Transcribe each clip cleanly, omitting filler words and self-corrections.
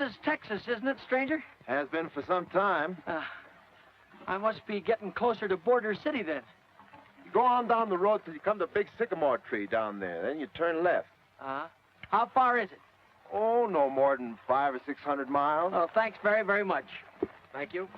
is Texas, isn't it, stranger? Has been for some time. I must be getting closer to Border City then. You go on down the road till you come to a big sycamore tree down there. Then you turn left. How far is it? Oh, no more than 500 or 600 miles. Oh, thanks very, very much. Thank you.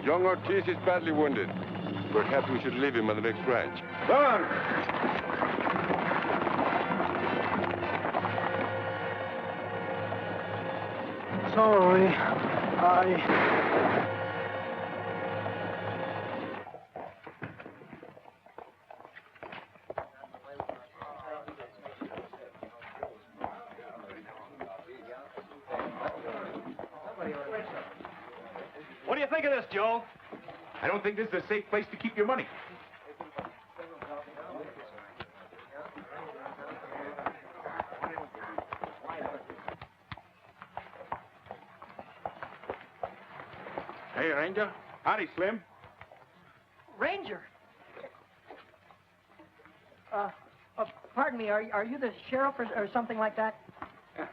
Young Ortiz is badly wounded. Perhaps we should leave him on the next ranch. Come on. Sorry. What do you think of this, Joe? I don't think this is a safe place to keep your money. Hey, Ranger. Howdy, Slim. Ranger? Pardon me, are you the sheriff or something like that? Yeah,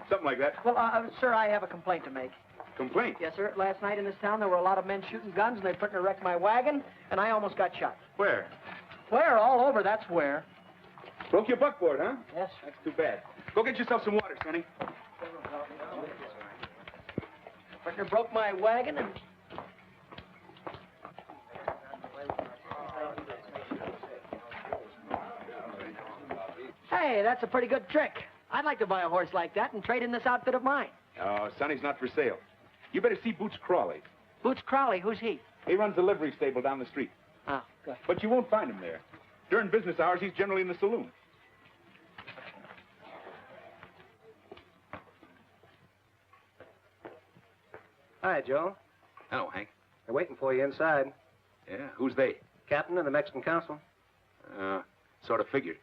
something like that. Well, sir, I have a complaint to make. Complaint? Yes, sir. Last night in this town, there were a lot of men shooting guns, and they threatened to wreck my wagon, and I almost got shot. Where? Where? All over, that's where. Broke your buckboard, huh? Yes. That's too bad. Go get yourself some water, Sonny. Partner broke my wagon, and... Hey, that's a pretty good trick. I'd like to buy a horse like that and trade in this outfit of mine. Oh, Sonny's not for sale. You better see Boots Crawley. Boots Crowley, who's he? He runs a livery stable down the street. Oh, good. But you won't find him there. During business hours, he's generally in the saloon. Hi, Joe. Hello, Hank. They're waiting for you inside. Yeah, who's they? Captain of the Mexican Consul. Sort of figured.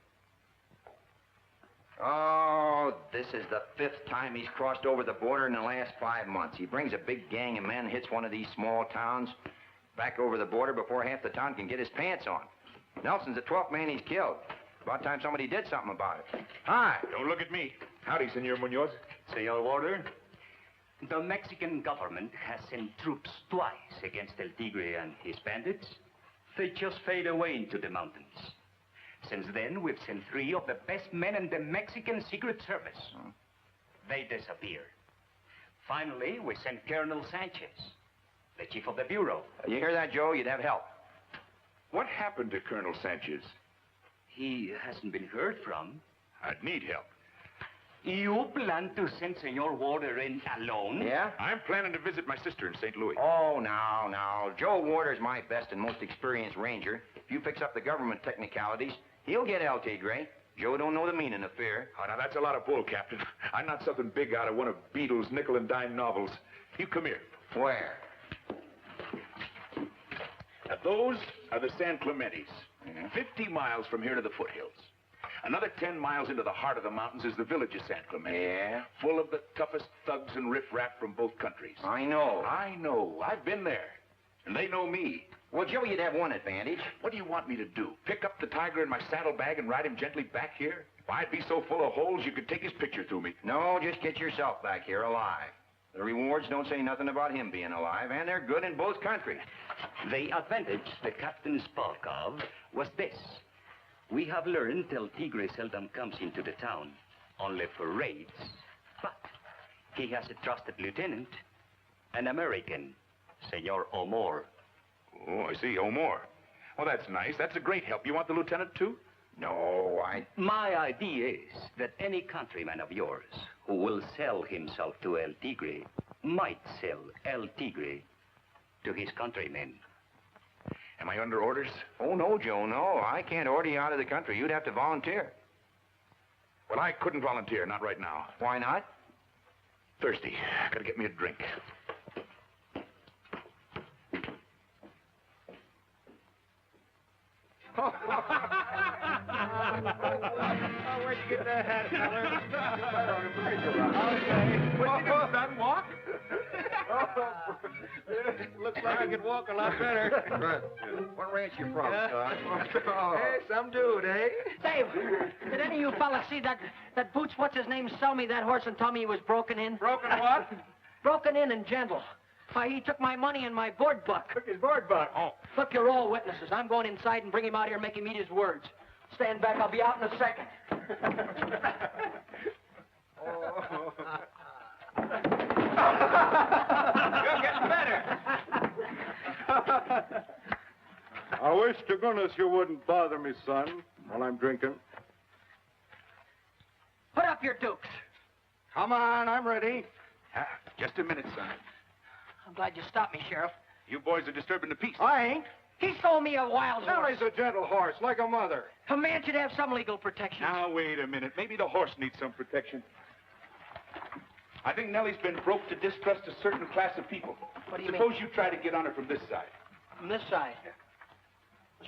Oh, this is the 5th time he's crossed over the border in the last 5 months. He brings a big gang of men, hits one of these small towns, back over the border before half the town can get his pants on. Nelson's the 12th man he's killed. About time somebody did something about it. Hi. Don't look at me. Howdy, Senor Munoz. Senor Warder, the Mexican government has sent troops twice against El Tigre and his bandits. They just fade away into the mountains. Since then, we've sent 3 of the best men in the Mexican Secret Service. They disappeared. Finally, we sent Colonel Sanchez, the chief of the bureau. You hear that, Joe? You'd have help. What happened to Colonel Sanchez? He hasn't been heard from. I'd need help. You plan to send Senor Warder in alone? Yeah? I'm planning to visit my sister in St. Louis. Oh, now. Joe Warder's my best and most experienced ranger. If you fix up the government technicalities, he'll get El Tigre. Joe don't know the meaning of fear. Oh, now that's a lot of bull, Captain. I'm not something big out of one of Beadle's nickel and dime novels. You come here. Where? Now, those are the San Clementes. 50 miles from here to the foothills. Another 10 miles into the heart of the mountains is the village of San Clemente. Yeah? Full of the toughest thugs and riffraff from both countries. I know. I know. I've been there. And they know me. Well, Joe, you'd have one advantage. What do you want me to do? Pick up the tiger in my saddlebag and ride him gently back here? If I'd be so full of holes, you could take his picture through me. No, just get yourself back here alive. The rewards don't say nothing about him being alive, and they're good in both countries. The advantage the captain spoke of was this. We have learned El Tigre seldom comes into the town, only for raids. But he has a trusted lieutenant, an American, Senor O'More. Oh, I see. O'More. Well, that's nice. That's a great help. You want the lieutenant, too? No, My idea is that any countryman of yours who will sell himself to El Tigre might sell El Tigre to his countrymen. Am I under orders? Oh, no, Joe, no. I can't order you out of the country. You'd have to volunteer. Well, I couldn't volunteer. Not right now. Why not? Thirsty. Gotta get me a drink. Where'd you get that hat, fella? Okay. What you do, son? Walk? Looks like I could walk a lot better. What ranch you from, son? Hey, some dude, eh? Dave, did any of you fellas see that Boots, what's his name, sell me that horse and tell me he was broken in? Broken what? Broken in and gentle. Why, he took my money and my board buck. Took his board buck. Oh. Look, you're all witnesses. I'm going inside and bring him out here and make him eat his words. Stand back. I'll be out in a second. You're getting better. I wish to goodness you wouldn't bother me, son, while I'm drinking. Put up your dukes. Come on, I'm ready. Just a minute, son. I'm glad you stopped me, Sheriff. You boys are disturbing the peace. I ain't. He sold me a wild horse. Nellie's a gentle horse, like a mother. A man should have some legal protection. Now, wait a minute. Maybe the horse needs some protection. I think Nellie's been broke to distrust a certain class of people. What do you Suppose mean? you try to get on her from this side. From this side.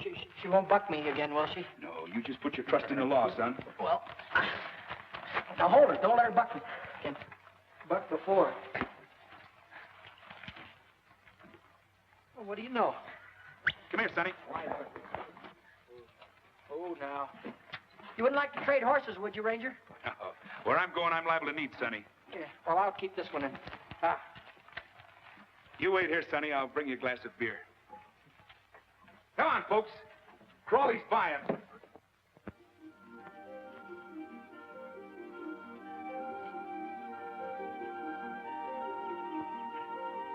She won't buck me again, will she? No, you just put your trust in the law, son. Well, now hold her. Don't let her buck me. Can buck before. Well, what do you know? Come here, Sonny. Oh, now. You wouldn't like to trade horses, would you, Ranger? No. Where I'm going, I'm liable to need Sonny. Yeah. Well, I'll keep this one in. You wait here, Sonny. I'll bring you a glass of beer. Come on, folks. Crawley's buying.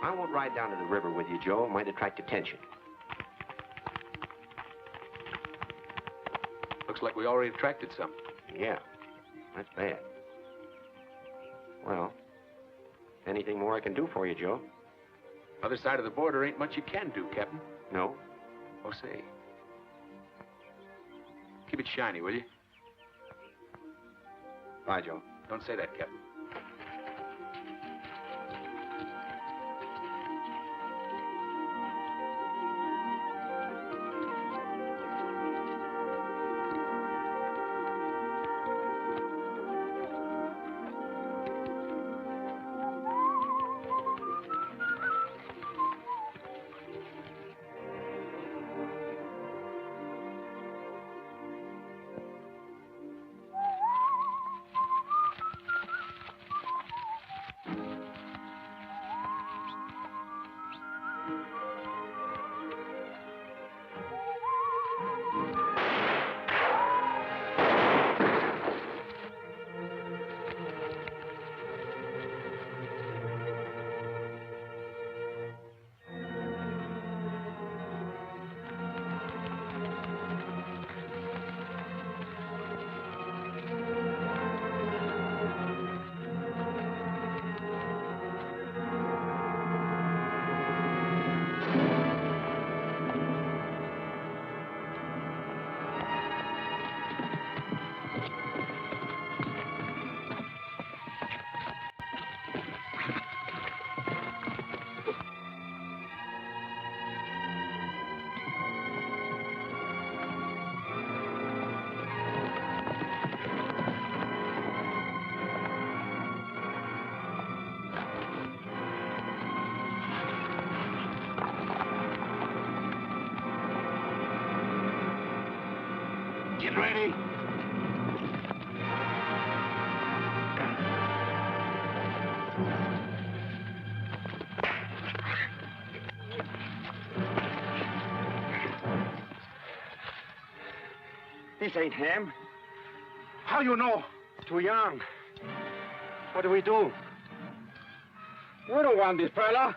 I won't ride down to the river with you, Joe. It might attract attention. Looks like we already attracted some. Yeah, that's bad. Well, anything more I can do for you, Joe? Other side of the border ain't much you can do, Captain. No? Oh, say. Keep it shiny, will you? Bye, Joe. Don't say that, Captain. Get ready. This ain't him. How you know? Too young. What do we do? We don't want this fella.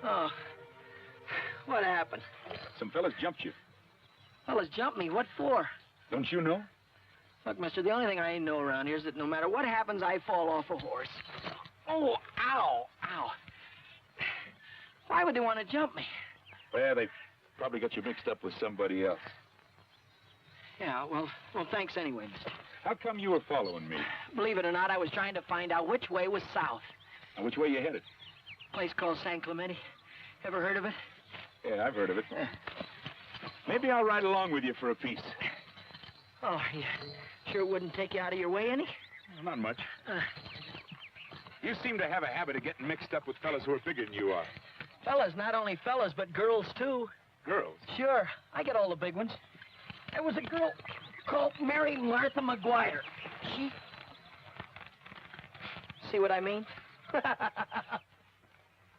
Oh, what happened? Some fellas jumped you. Fellas jumped me. What for? Don't you know? Look, mister, the only thing I ain't know around here is that no matter what happens, I fall off a horse. Oh, ow, ow. Why would they want to jump me? Well, they probably got you mixed up with somebody else. Yeah, well, thanks anyway, mister. How come you were following me? Believe it or not, I was trying to find out which way was south. And which way you headed? Place called San Clemente. Ever heard of it? Yeah, I've heard of it. Maybe I'll ride along with you for a piece. Oh, you sure it wouldn't take you out of your way any? Not much. You seem to have a habit of getting mixed up with fellas who are bigger than you are. Fellas, not only fellas, but girls, too. Girls? Sure, I get all the big ones. There was a girl called Mary Martha McGuire. She... See what I mean?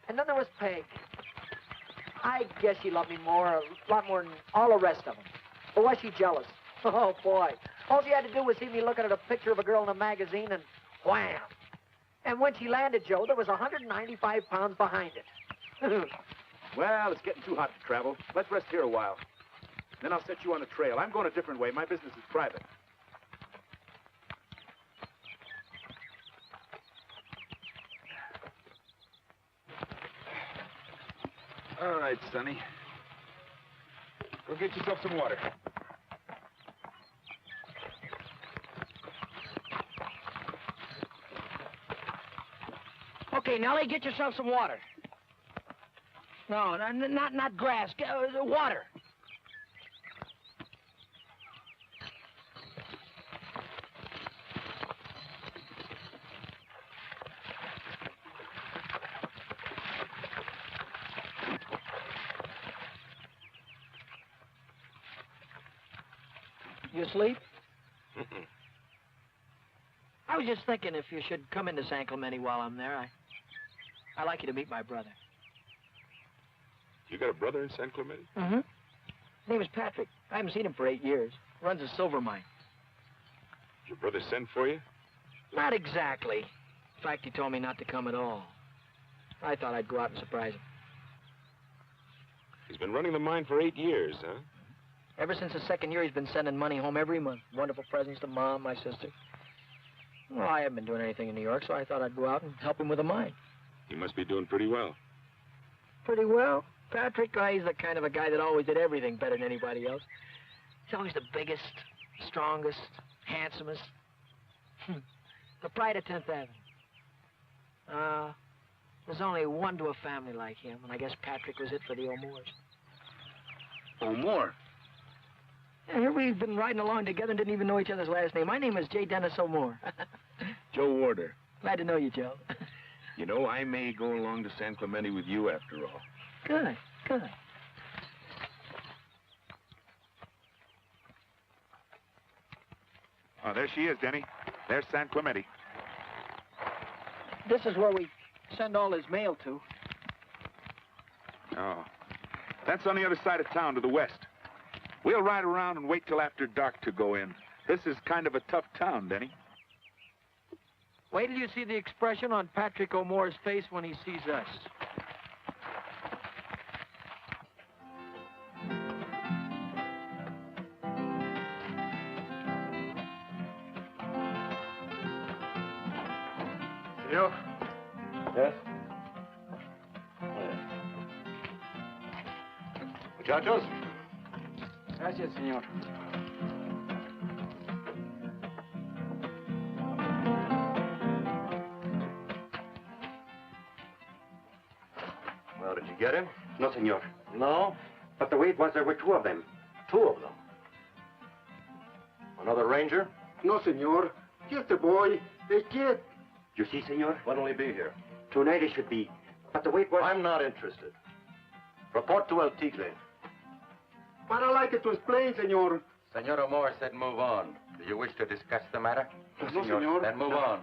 And then there was Peg. I guess she loved me a lot more than all the rest of them. Or was she jealous? Oh, boy. All she had to do was see me looking at a picture of a girl in a magazine and wham! And when she landed, Joe, there was 195 pounds behind it. Well, it's getting too hot to travel. Let's rest here a while. Then I'll set you on a trail. I'm going a different way. My business is private. All right, Sonny. Go get yourself some water. Okay, Nellie, get yourself some water. No, not grass. Water. You asleep? I was just thinking if you should come into San Clemente while I'm there, I'd like you to meet my brother. You got a brother in San Clemente? Mm-hmm. His name is Patrick. I haven't seen him for 8 years. Runs a silver mine. Did your brother send for you? Not exactly. In fact, he told me not to come at all. I thought I'd go out and surprise him. He's been running the mine for 8 years, huh? Ever since the second year, he's been sending money home every month. Wonderful presents to Mom, my sister. Well, I haven't been doing anything in New York, so I thought I'd go out and help him with the mine. He must be doing pretty well. Pretty well. Patrick, he's the kind of a guy that always did everything better than anybody else. He's always the biggest, strongest, handsomest. The pride of 10th Avenue. There's only one to a family like him, and I guess Patrick was it for the O'Moores. O'More? Yeah, here we've been riding along together and didn't even know each other's last name. My name is J. Dennis O'More. Joe Warder. Glad to know you, Joe. You know, I may go along to San Clemente with you after all. Good, good. Oh, there she is, Denny. There's San Clemente. This is where we send all his mail to. Oh. That's on the other side of town to the west. We'll ride around and wait till after dark to go in. This is kind of a tough town, Denny. Wait till you see the expression on Patrick O'Moore's face when he sees us. You? Yes? Muchachos? Gracias, señor. him? No, senor. No? But the way it was, there were two of them. Two of them. Another ranger? No, senor. Just a boy. A kid. You see, senor? When will he be here? Tonight it should be. But the way it was... I'm not interested. Report to El Tigre. But I like it to explain, senor. Senor O'More said move on. Do you wish to discuss the matter? No, senor. Then move on.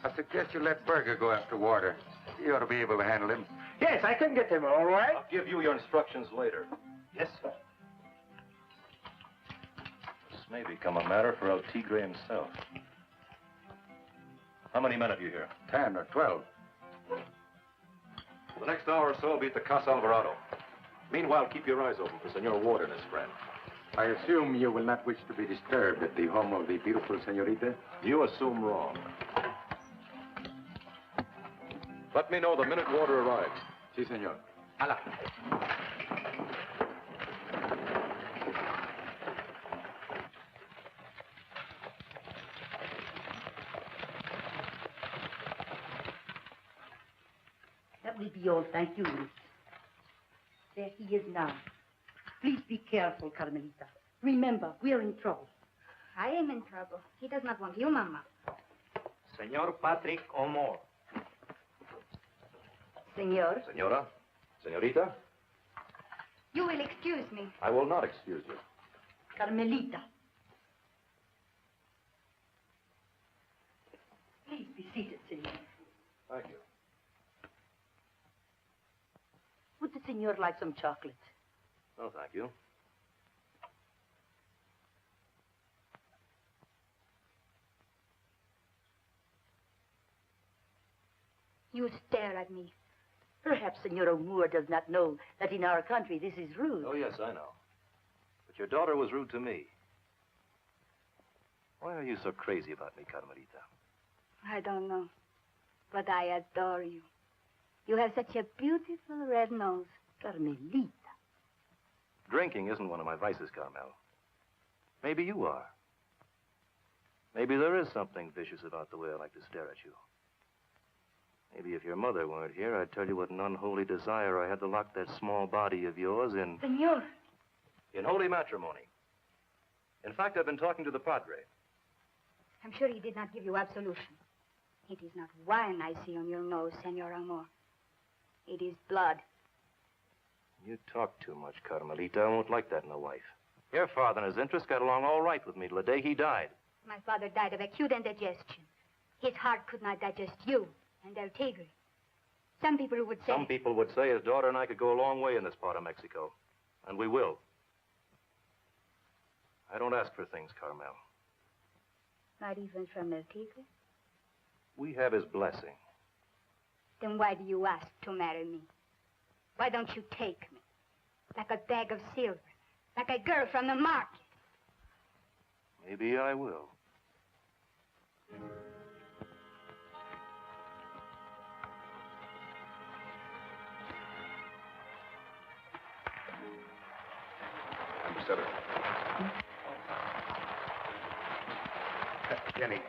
I suggest you let Berger go after Warder. He ought to be able to handle him. Yes, I can get him, all right. I'll give you your instructions later. Yes, sir. This may become a matter for El Tigre himself. How many men have you here? 10 or 12. For the next hour or so, I'll be at the Casa Alvarado. Meanwhile, keep your eyes open for Senor Ward and his friend. I assume you will not wish to be disturbed at the home of the beautiful senorita? You assume wrong. Let me know the minute Warder arrives. Si, senor. Hala. That will be all, thank you, Miss. There he is now. Please be careful, Carmelita. Remember, we're in trouble. I am in trouble. He does not want you, Mama. Senor Patrick O'More. Senor. Senora? Senorita? You will excuse me. I will not excuse you. Carmelita. Please be seated, senor. Thank you. Would the senor like some chocolate? No, thank you. You stare at me. Perhaps Senor O'Moore does not know that in our country this is rude. Oh, yes, I know. But your daughter was rude to me. Why are you so crazy about me, Carmelita? I don't know. But I adore you. You have such a beautiful red nose. Carmelita. Drinking isn't one of my vices, Carmel. Maybe you are. Maybe there is something vicious about the way I like to stare at you. Maybe if your mother weren't here, I'd tell you what an unholy desire I had to lock that small body of yours in... Senor. In holy matrimony. In fact, I've been talking to the padre. I'm sure he did not give you absolution. It is not wine I see on your nose, Senor Amor. It is blood. You talk too much, Carmelita. I won't like that in a wife. Your father and his interests got along all right with me till the day he died. My father died of acute indigestion. His heart could not digest you and El Tigre. Some people would say... Some people would say his daughter and I could go a long way in this part of Mexico. And we will. I don't ask for things, Carmel. Not even from El Tigre? We have his blessing. Then why do you ask to marry me? Why don't you take me? Like a bag of silver. Like a girl from the market. Maybe I will. Number 7. Jenny.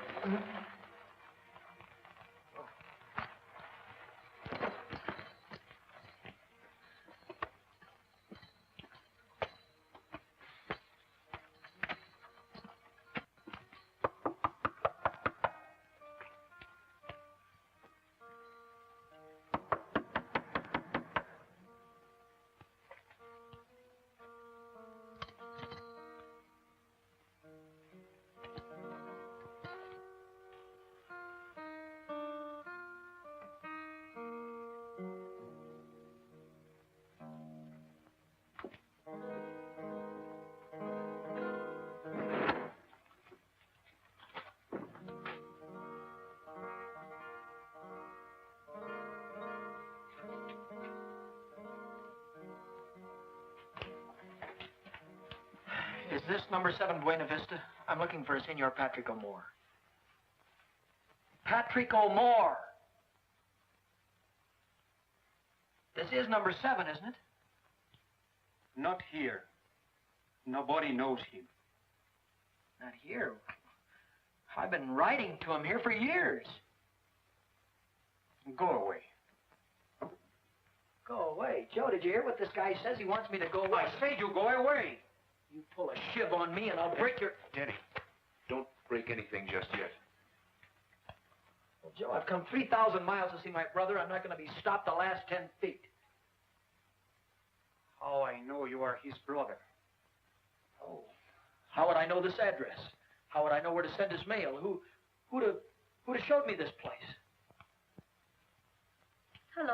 Is this number 7 Buena Vista? I'm looking for Senor Patrick O'More. Patrick O'More! This is number 7, isn't it? Not here. Nobody knows him. Not here. I've been writing to him here for years. Go away. Go away. Joe, did you hear what this guy says? He wants me to go away. I say you go away. You pull a shiv on me and I'll break your... Denny, don't break anything just yet. Well, Joe, I've come 3,000 miles to see my brother. I'm not going to be stopped the last 10 feet. How I know you are his brother? Oh. How would I know this address? How would I know where to send his mail? Who'd have showed me this place? Hello.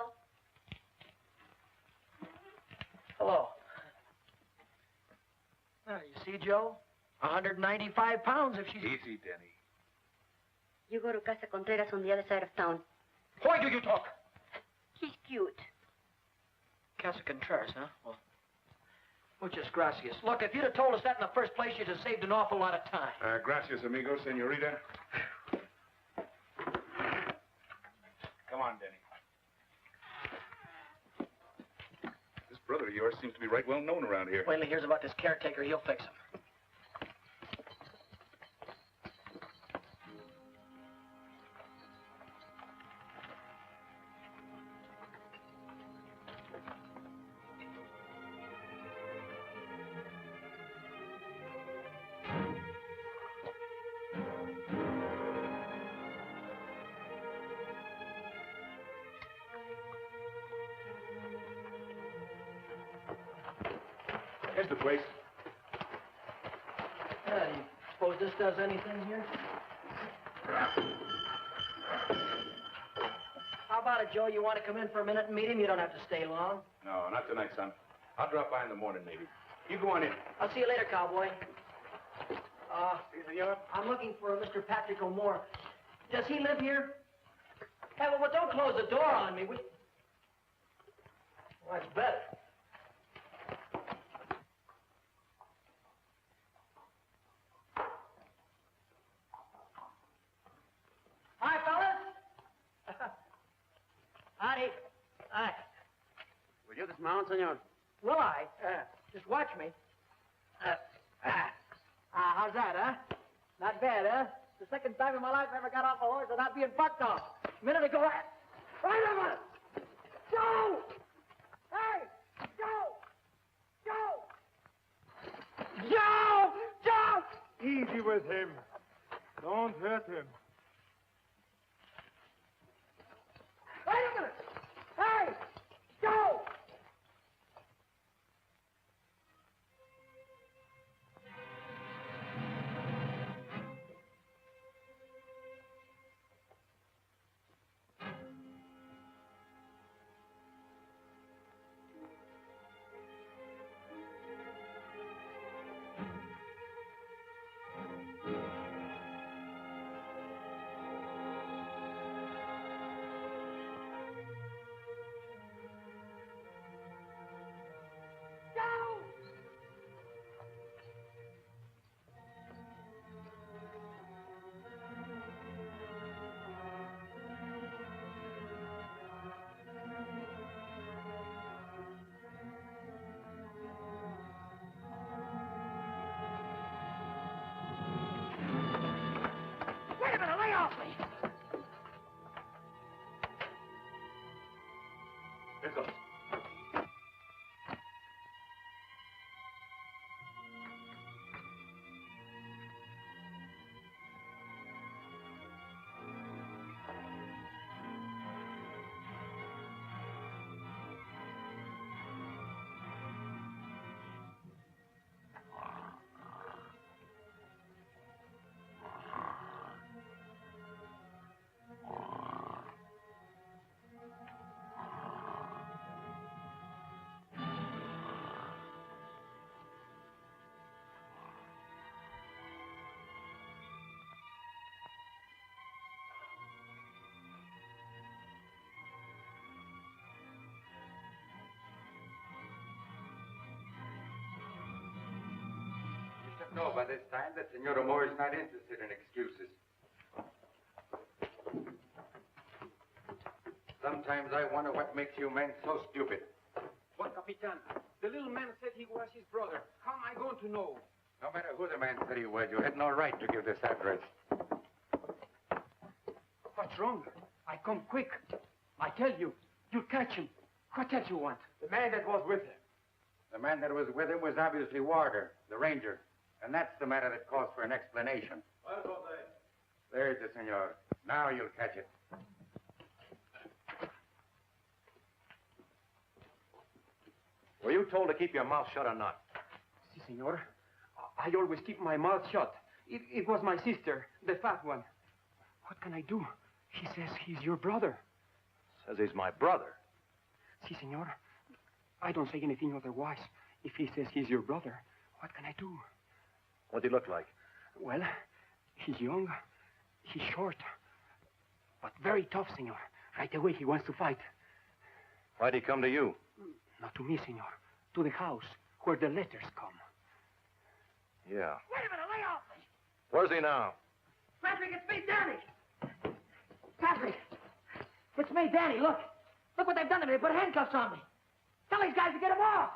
Hello. Now, you see, Joe? 195 pounds if she's... Easy, Denny. You go to Casa Contreras on the other side of town. Why do you talk? He's cute. Casa Contreras, huh? Well, muchas gracias. Look, if you'd have told us that in the first place, you'd have saved an awful lot of time. Gracias, amigo, senorita. Come on, Denny. This brother of yours seems to be right well known around here. Wait till he hears about this caretaker. He'll fix him. Here's the place. Do you suppose this does anything here? How about it, Joe? You want to come in for a minute and meet him? You don't have to stay long. No, not tonight, son. I'll drop by in the morning, maybe. You go on in. I'll see you later, cowboy. I'm looking for Mr. Patrick O'More. Does he live here? Hey, well, don't close the door on me. Well, that's better. Hi, fellas. Howdy. Hi. Will you dismount, senor? Will I? Just watch me. How's that, huh? Not bad, huh? The second time in my life I ever got off a horse without being bucked off. A minute ago, Wait a minute! Joe! Hey! Joe! Joe! Joe! Joe! Easy with him. Don't hurt him. Wait a minute! Hey! Joe! Wait a minute, lay off me! Let's go. know by this time that Senor Moore is not interested in excuses. Sometimes I wonder what makes you men so stupid. But, Capitan, the little man said he was his brother. How am I going to know? No matter who the man said he was, you had no right to give this address. What's wrong? I come quick. I tell you, you'll catch him. What else you want? The man that was with him. The man that was with him was obviously Warder, the ranger. And that's the matter that calls for an explanation. There it is, senor. Now you'll catch it. Were you told to keep your mouth shut or not? Si, senor. I always keep my mouth shut. It was my sister, the fat one. What can I do? He says he's your brother. Says he's my brother. Si, senor. I don't say anything otherwise. If he says he's your brother, what can I do? What'd he look like? Well, he's young, he's short, but very tough, senor. Right away he wants to fight. Why'd he come to you? Not to me, senor. To the house, where the letters come. Yeah. Wait a minute, lay off me. Where's he now? Patrick, it's me, Danny. Patrick, it's me, Danny. Look what they've done to me. They put handcuffs on me. Tell these guys to get him off.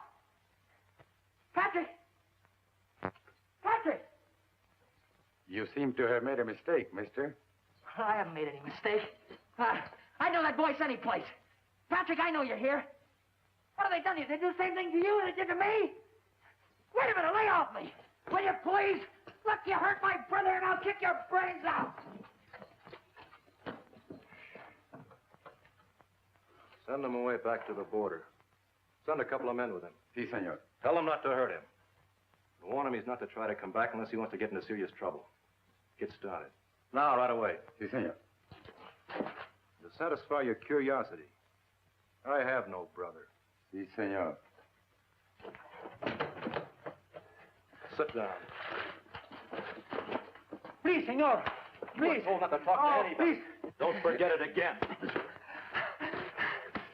Patrick. Patrick. You seem to have made a mistake, mister. I haven't made any mistake. I know that voice any place. Patrick, I know you're here. What have they done to you? They do the same thing to you as they did to me? Wait a minute, lay off me. Will you please? Look, you hurt my brother and I'll kick your brains out. Send him away back to the border. Send a couple of men with him. Si, senor. Tell him not to hurt him. Warn him he's not to try to come back unless he wants to get into serious trouble. Get started. Now, right away. Si, senor. To satisfy your curiosity, I have no brother. Si, senor. Sit down. Please, senor. Please. You're told not to talk to anybody. Please. Don't forget it again.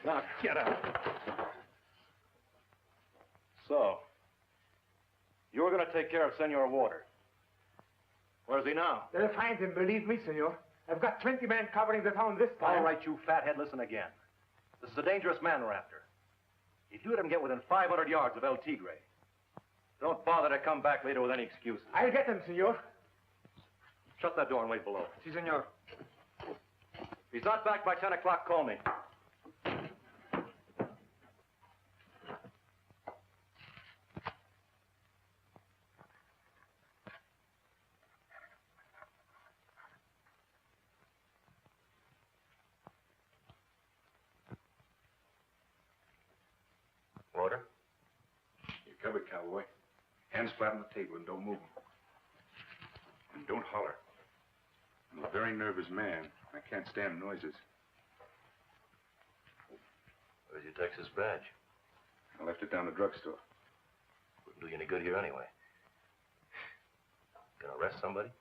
Now, get out. So, you were going to take care of Senor Warder. Where's he now? They'll find him, believe me, senor. I've got 20 men covering the town this time. All right, you fathead, listen again. This is a dangerous man we're after. If you let him get within 500 yards of El Tigre, don't bother to come back later with any excuses. I'll get him, senor. Shut that door and wait below. Si, senor. If he's not back by 10 o'clock, call me. Warder? You're covered, cowboy. Hands flat on the table and don't move 'em. And don't holler. I'm a very nervous man. I can't stand noises. Where's your Texas badge? I left it down the drugstore. Wouldn't do you any good here anyway. Gonna arrest somebody?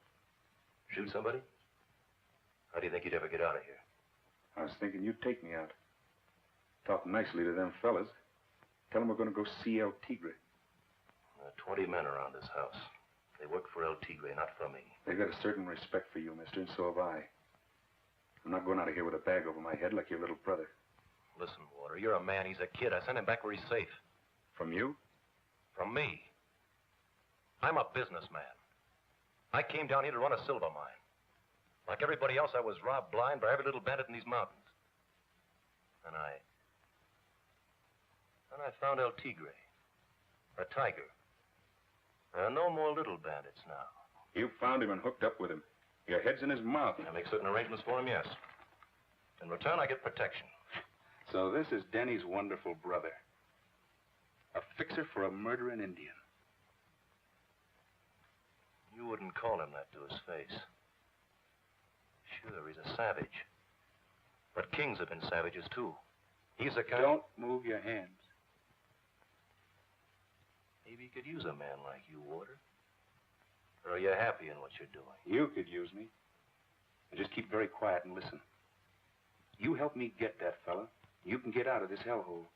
Shoot somebody? How do you think you'd ever get out of here? I was thinking you'd take me out. Talk nicely to them fellas. Tell them we're going to go see El Tigre. There are 20 men around this house. They work for El Tigre, not for me. They've got a certain respect for you, mister, and so have I. I'm not going out of here with a bag over my head like your little brother. Listen, Warder, you're a man. He's a kid. I sent him back where he's safe. From you? From me. I'm a businessman. I came down here to run a silver mine. Like everybody else, I was robbed blind by every little bandit in these mountains. And I found El Tigre. A tiger. There are no more little bandits now. You found him and hooked up with him. Your head's in his mouth. I make certain arrangements for him, yes. In return, I get protection. So this is Denny's wonderful brother. A fixer for a murdering Indian. You wouldn't call him that to his face. Sure, he's a savage. But kings have been savages, too. He's the kind... Don't move your hands. Maybe you could use a man like you, Warder. Or are you happy in what you're doing? You could use me. But just keep very quiet and listen. You help me get that fella. You can get out of this hellhole.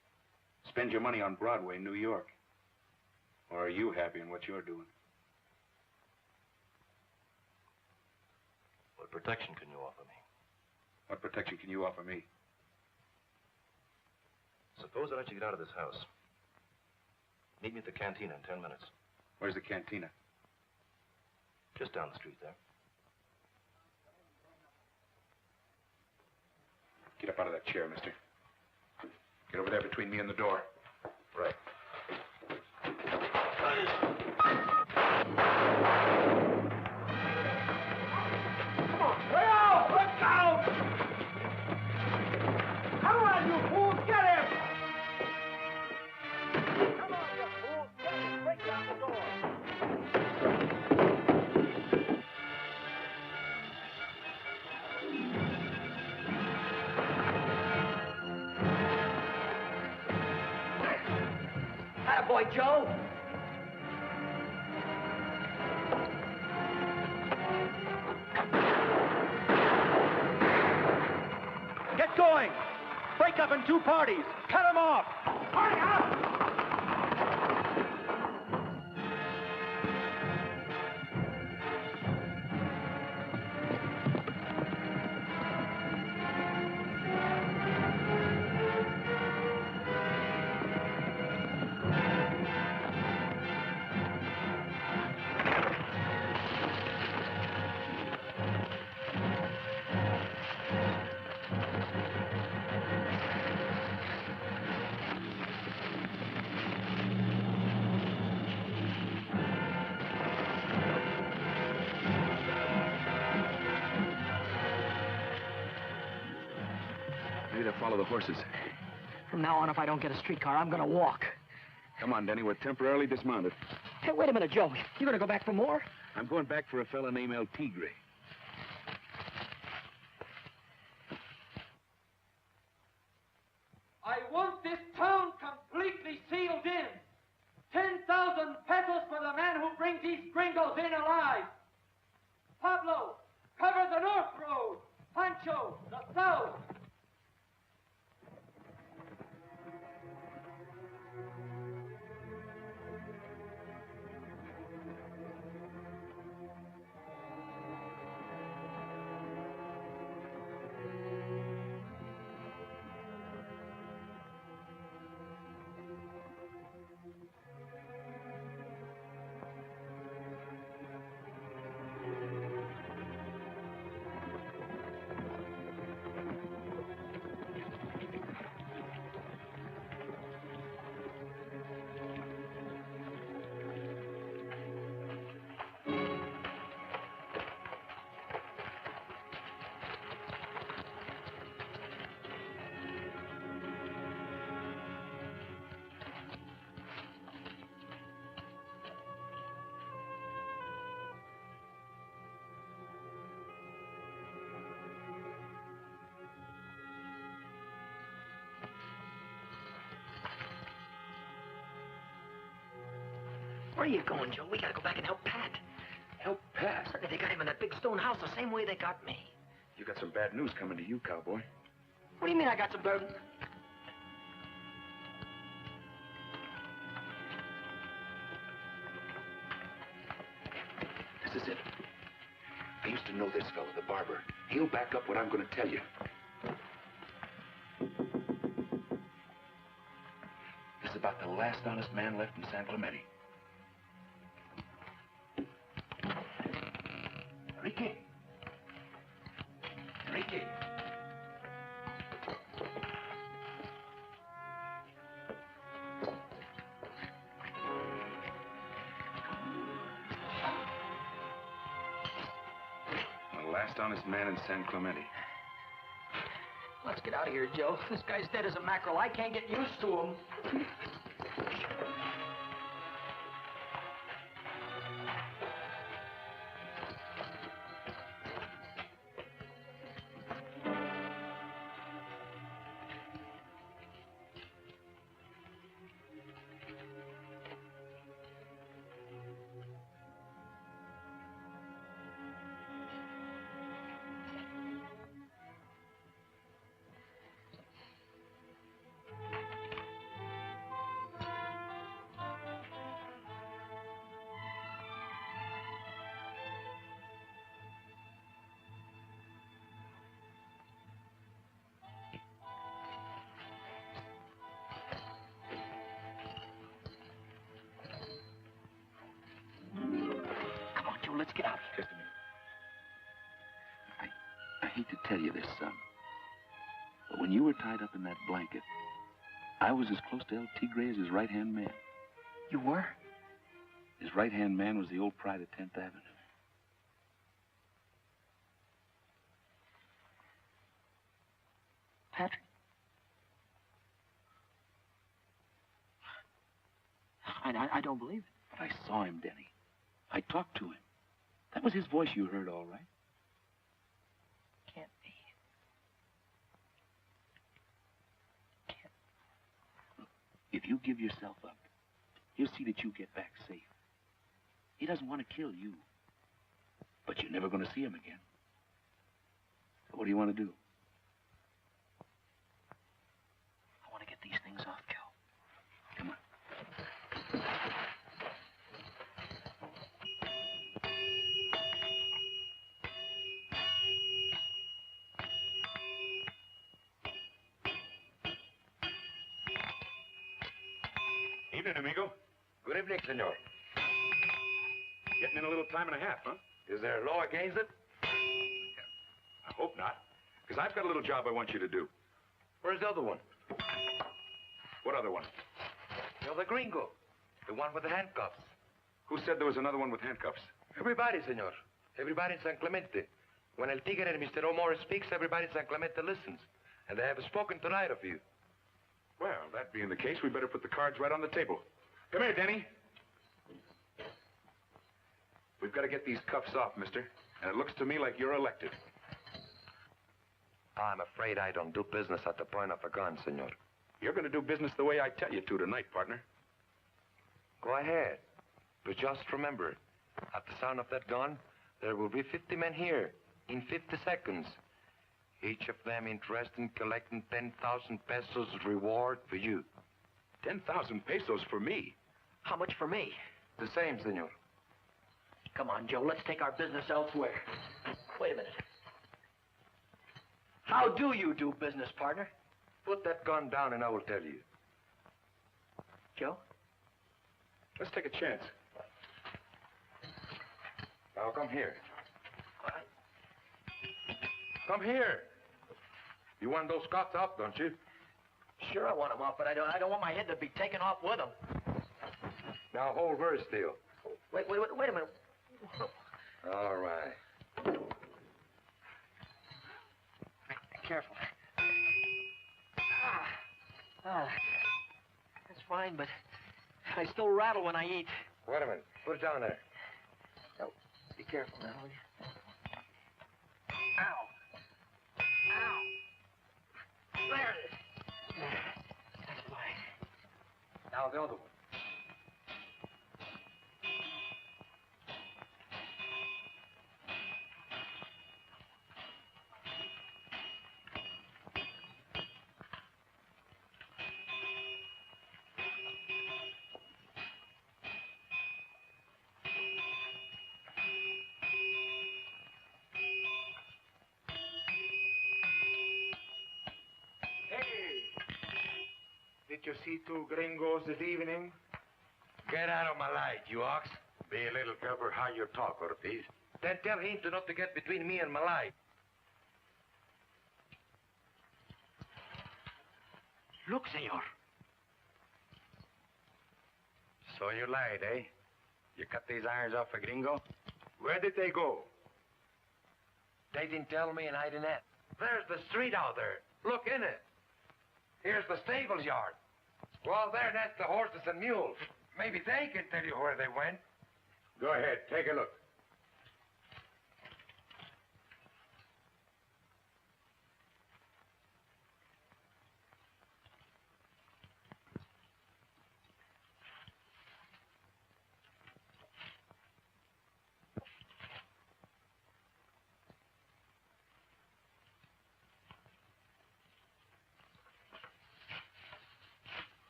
Spend your money on Broadway, New York. Or are you happy in what you're doing? What protection can you offer me? What protection can you offer me? Suppose I let you get out of this house. Meet me at the cantina in 10 minutes. Where's the cantina? Just down the street there. Get up out of that chair, mister. Get over there between me and the door. Right. Come on, way out! Look out! Come on, you fools, get him! Come on, you fools. Get him. Break down the door. Attaboy, Joe. Get going! Break up in 2 parties. Cut them off! Hurry up! Maybe they'll follow the horses. From now on, if I don't get a streetcar, I'm gonna walk. Come on, Denny. We're temporarily dismounted. Hey, wait a minute, Joe. You gonna go back for more? I'm going back for a fella named El Tigre. I want this town completely sealed in. 10,000 pesos for the man who brings these gringos in alive. Pablo, cover the north road. Pancho, the south. Where are you going, Joe? We gotta go back and help Pat. Help Pat? They got him in that big stone house the same way they got me. You got some bad news coming to you, cowboy. What do you mean I got some burden? This is it. I used to know this fellow, the barber. He'll back up what I'm going to tell you. This is about the last honest man left in San Clemente. Enrique. Enrique. The last honest man in San Clemente. Let's get out of here, Joe. This guy's dead as a mackerel. I can't get used to him. Let's get out. Just a minute. I hate to tell you this, son, but when you were tied up in that blanket, I was as close to El Tigre as his right-hand man. You were? His right-hand man was the old pride of 10th Avenue. Patrick? I don't believe it. But I saw him, Denny. I talked to him. That was his voice you heard, all right. Can't be. Look, if you give yourself up, he'll see that you get back safe. He doesn't want to kill you. But you're never going to see him again. So what do you want to do? I want to get these things off, Joe. Come on. Evening, amigo. Good evening, senor. Getting in a little time and a half, huh? Is there a law against it? I hope not. Because I've got a little job I want you to do. Where's the other one? What other one? You know, the gringo. The one with the handcuffs. Who said there was another one with handcuffs? Everybody, senor. Everybody in San Clemente. When El Tigre and Mr. O'More speaks, everybody in San Clemente listens. And they have spoken tonight of you. Well, that being the case, we better put the cards right on the table. Come here, Denny. We've got to get these cuffs off, mister. And it looks to me like you're elected. I'm afraid I don't do business at the point of a gun, senor. You're going to do business the way I tell you to tonight, partner. Go ahead. But just remember, at the sound of that gun, there will be 50 men here in 50 seconds. Each of them interested in collecting 10,000 pesos reward for you. 10,000 pesos for me? How much for me? The same, senor. Come on, Joe. Let's take our business elsewhere. Wait a minute. How do you do business, partner? Put that gun down and I will tell you. Joe? Let's take a chance. Now come here. Come here. You want those cuffs off, don't you? Sure, I want them off, but I don't want my head to be taken off with them. Now hold very still. Wait a minute. All right. Careful. That's fine, but I still rattle when I eat. Wait a minute. Put it down there. Oh, be careful now, will you? Ow. There it is. That's fine. Now the other one. Did you see two gringos this evening? Get out of my light, you ox. Be a little careful how you talk, Ortiz. Then tell him to not to get between me and my light. Look, senor. So you lied, eh? You cut these irons off a gringo? Where did they go? They didn't tell me and I didn't. There's the street out there. Look in it. Here's the stables yard. Well, there, that's the horses and mules. Maybe they can tell you where they went. Go ahead, take a look.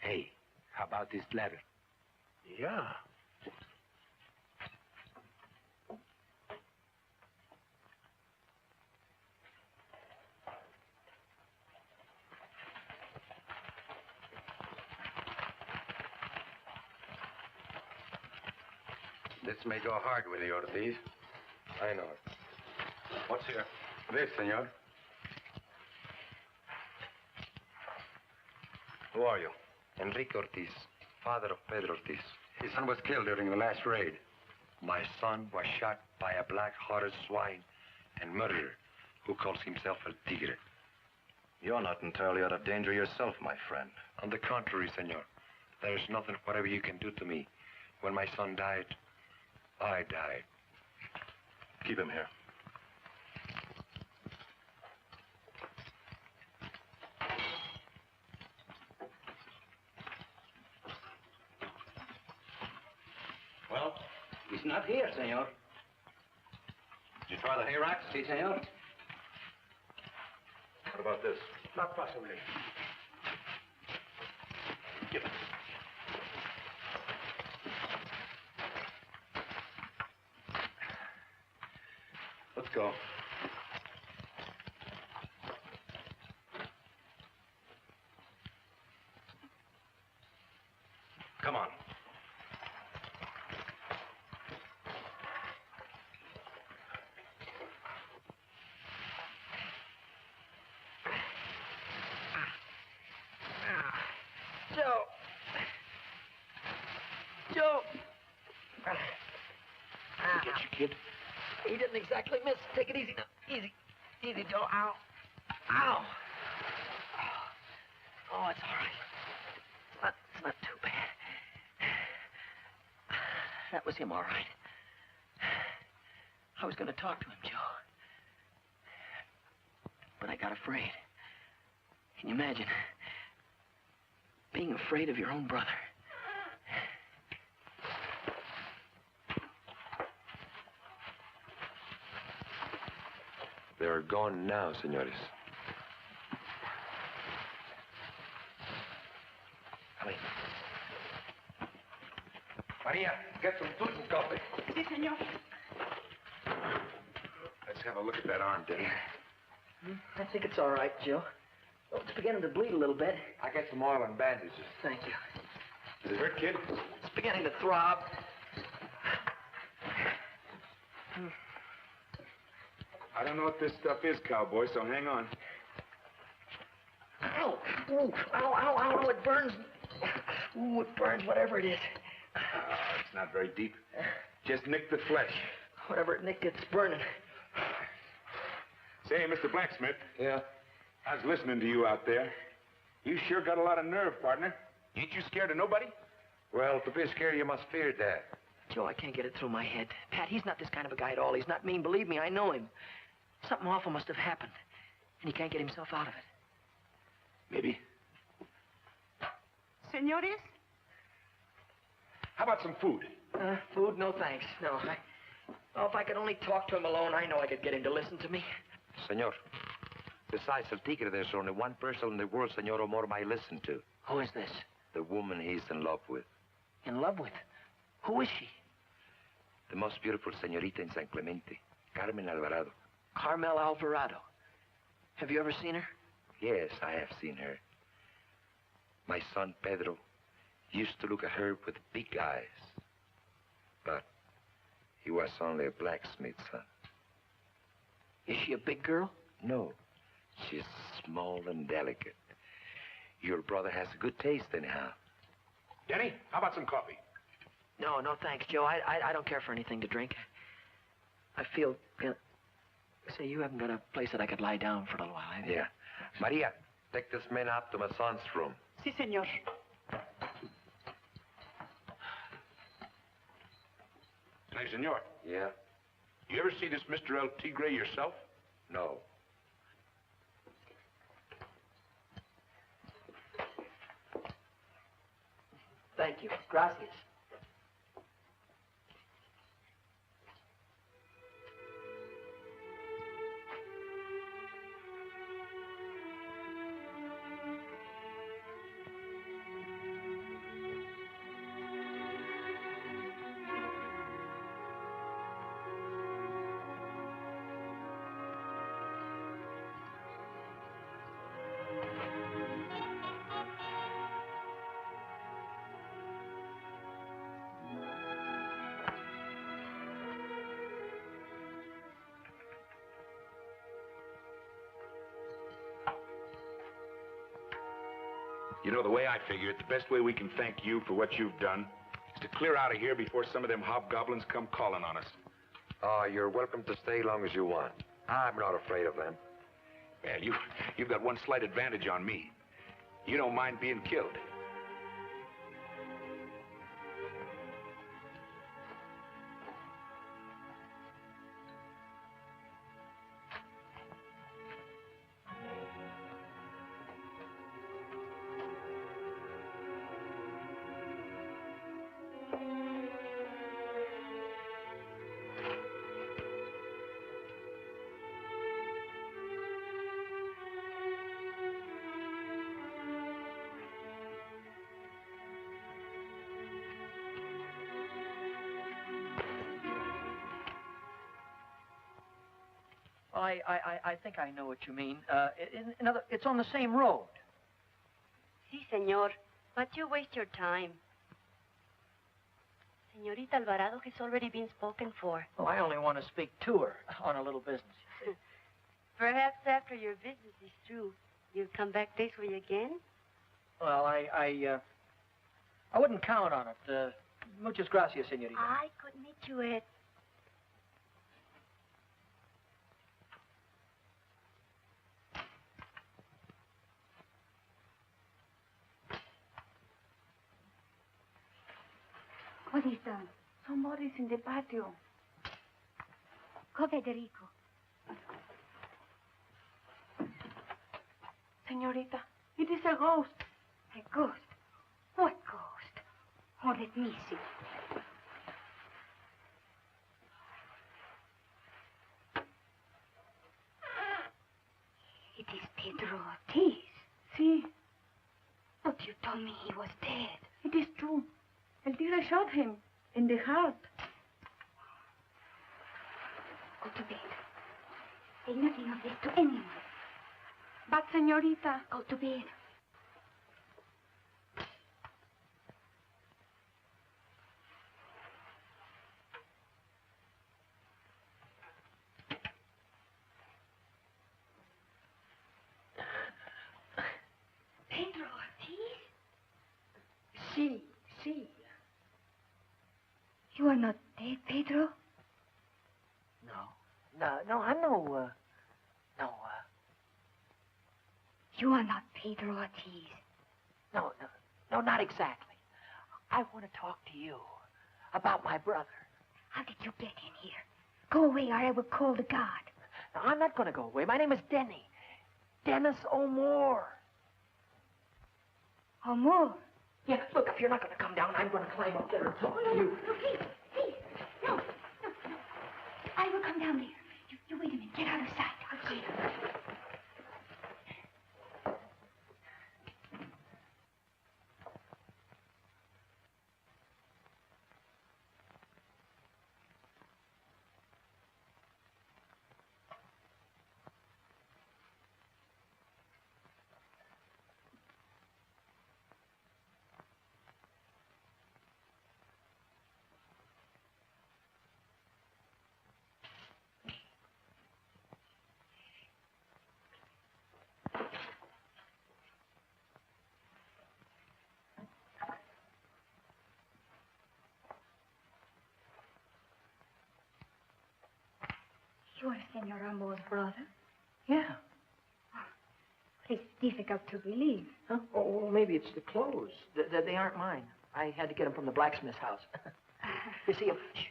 Hey, how about this letter? Yeah. This may go hard with you, Ortiz. I know it. What's here? This, senor. Who are you? Enrique Ortiz, father of Pedro Ortiz. His son was killed during the last raid. My son was shot by a black-hearted swine and murderer who calls himself El Tigre. You're not entirely out of danger yourself, my friend. On the contrary, senor. There is nothing whatever you can do to me. When my son died, I died. Keep him here. Well, he's not here, senor. Did you try the hay racks? Si, senor. What about this? Not possibly. Give it. Let's go. Come on. Joe. Joe. Get you, kid. He didn't exactly miss. Take it easy now. Easy. Easy, Joe. Ow. Ow. Oh, it's all right. It's not too bad. That was him, all right. I was going to talk to him, Joe. But I got afraid. Can you imagine? Being afraid of your own brother. They're gone now, senores. Come in. Maria, get some food and coffee. Si, senor. Let's have a look at that arm, Denny. I think it's all right, Joe. Oh, it's beginning to bleed a little bit. I get some oil and bandages. Thank you. Does it hurt, kid? It's beginning to throb. I don't know what this stuff is, cowboy, so hang on. Ow! Ooh, ow, ow, ow, ow, it burns. Ooh, it burns, whatever it is. It's not very deep. Just nick the flesh. Whatever it nicked, it's burning. Say, Mr. Blacksmith. Yeah? I was listening to you out there. You sure got a lot of nerve, partner. Ain't you scared of nobody? Well, to be scared, you must fear death. Joe, I can't get it through my head. Pat, he's not this kind of a guy at all. He's not mean. Believe me, I know him. Something awful must have happened, and he can't get himself out of it. Maybe. Senores? How about some food? Food? No, thanks. No, Oh, if I could only talk to him alone, I know I could get him to listen to me. Senor, besides El Tigre, there's only one person in the world Senor Omar might listen to. Who is this? The woman he's in love with. In love with? Who is she? The most beautiful señorita in San Clemente, Carmen Alvarado. Carmel Alvarado. Have you ever seen her? Yes, I have seen her. My son, Pedro, used to look at her with big eyes. But he was only a blacksmith's son. Is she a big girl? No, she's small and delicate. Your brother has a good taste, anyhow. Denny, how about some coffee? No, no, thanks, Joe. I don't care for anything to drink. I feel... Say, you haven't got a place that I could lie down for a little while, have you? Yeah. Maria, take this man up to my son's room. Si, senor. Hey, senor. Yeah? You ever see this Mr. El Tigre yourself? No. Thank you. Gracias. You know, the way I figure it, the best way we can thank you for what you've done is to clear out of here before some of them hobgoblins come calling on us. Oh, you're welcome to stay long as you want. I'm not afraid of them. Well, you've got one slight advantage on me. You don't mind being killed. I think I know what you mean. It's on the same road. Sí, señor. But you waste your time. Señorita Alvarado has already been spoken for. Well, I only want to speak to her on a little business. Perhaps after your business is through, you'll come back this way again? Well, I wouldn't count on it. Muchas gracias, señorita. I could meet you at... What is that? Somebody's in the patio. Call Federico. Señorita, it is a ghost. A ghost? What ghost? Oh, let me see. It is Pedro Ortiz. Sí. But you told me he was dead. It is true. El tigre shot him in the heart. Go to bed. Say nothing of this to anyone. But, señorita... Go to bed. Pedro Ortiz? Sí, sí. You are not dead, Pedro? No, I'm no. You are not Pedro Ortiz. No, not exactly. I want to talk to you about my brother. How did you get in here? Go away or I will call the guard. No, I'm not going to go away. My name is Denny. Dennis O'More. O'More? Yeah, look, if you're not going to come down, I'm going to climb up there and talk to you. No, please. No. I will come down there. You wait a minute. Get out of sight. I'll see you. You are Senor Ramo's brother? Yeah. It's difficult to believe. Huh? Oh, maybe it's the clothes. They aren't mine. I had to get them from the blacksmith's house. You see, shh.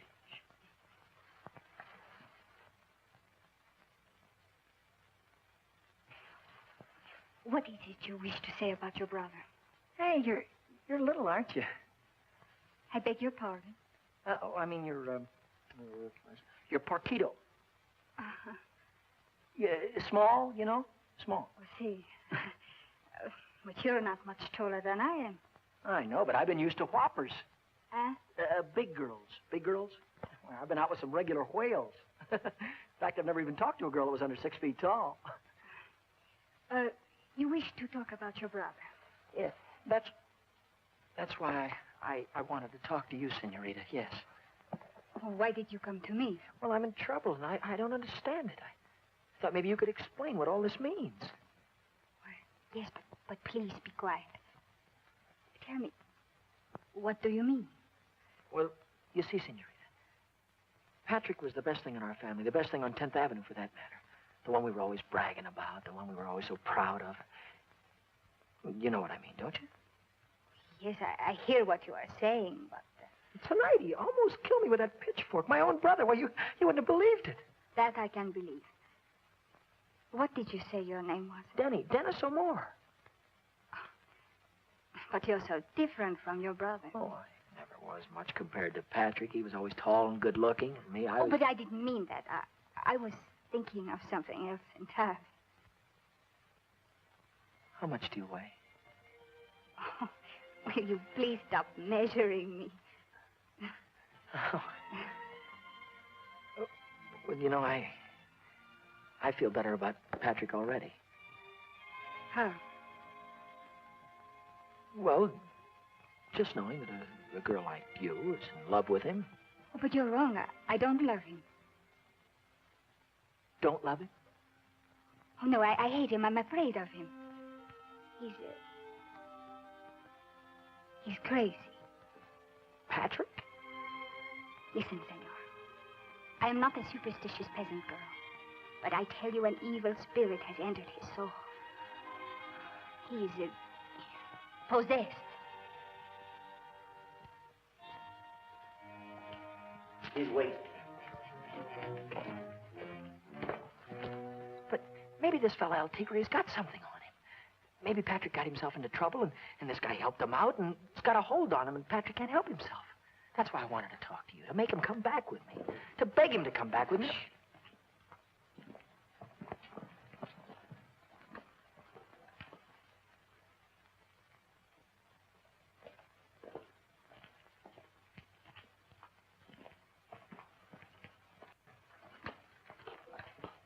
What is it you wish to say about your brother? Hey, you're little, aren't you? I beg your pardon. I mean, you're Porquito. Uh-huh. Yeah, small, you know? Small. Oh, see. But you're not much taller than I am. I know, but I've been used to whoppers. Huh? Big girls. Big girls? Well, I've been out with some regular whales. In fact, I've never even talked to a girl that was under 6 feet tall. You wish to talk about your brother? Yeah, that's why I wanted to talk to you, Senorita, yes. Well, why did you come to me? Well, I'm in trouble, and I don't understand it. I thought maybe you could explain what all this means. Yes, but please be quiet. Tell me, what do you mean? Well, you see, Senorita, Patrick was the best thing in our family, the best thing on 10th Avenue, for that matter. The one we were always bragging about, the one we were always so proud of. You know what I mean, don't you? Yes, I hear what you are saying, but... Tonight, he almost killed me with that pitchfork. My own brother. Well, you wouldn't have believed it. That I can believe. What did you say your name was? Denny. Dennis O'More. But you're so different from your brother. Oh, I never was much compared to Patrick. He was always tall and good-looking. And me, I was... but I didn't mean that. I was thinking of something else entirely. How much do you weigh? Oh, will you please stop measuring me? Oh. Well, you know, I feel better about Patrick already. How? Well, just knowing that a girl like you is in love with him. Oh, but you're wrong. I don't love him. Don't love him? Oh, no, I hate him. I'm afraid of him. He's crazy. Patrick? Listen, senor. I am not a superstitious peasant girl, but I tell you an evil spirit has entered his soul. He's possessed. He's waiting. But maybe this fella El Tigre's got something on him. Maybe Patrick got himself into trouble, and this guy helped him out, and it's got a hold on him, and Patrick can't help himself. That's why I wanted to talk to you, to make him come back with me, to beg him to come back with me.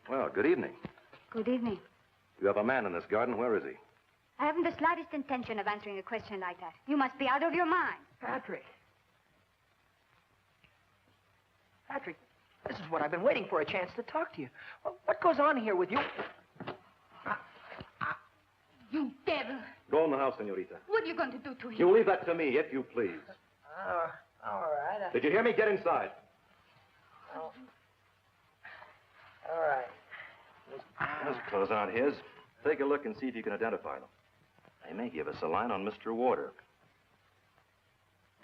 Well, good evening. Good evening. You have a man in this garden. Where is he? I haven't the slightest intention of answering a question like that. You must be out of your mind. Patrick. Patrick, this is what I've been waiting for, a chance to talk to you. What goes on here with you? You devil. Go in the house, senorita. What are you going to do to him? You leave that to me, if you please. All right. Did you hear me? Get inside. Oh. All right. Those clothes aren't his. Take a look and see if you can identify them. They may give us a line on Mr. Warder.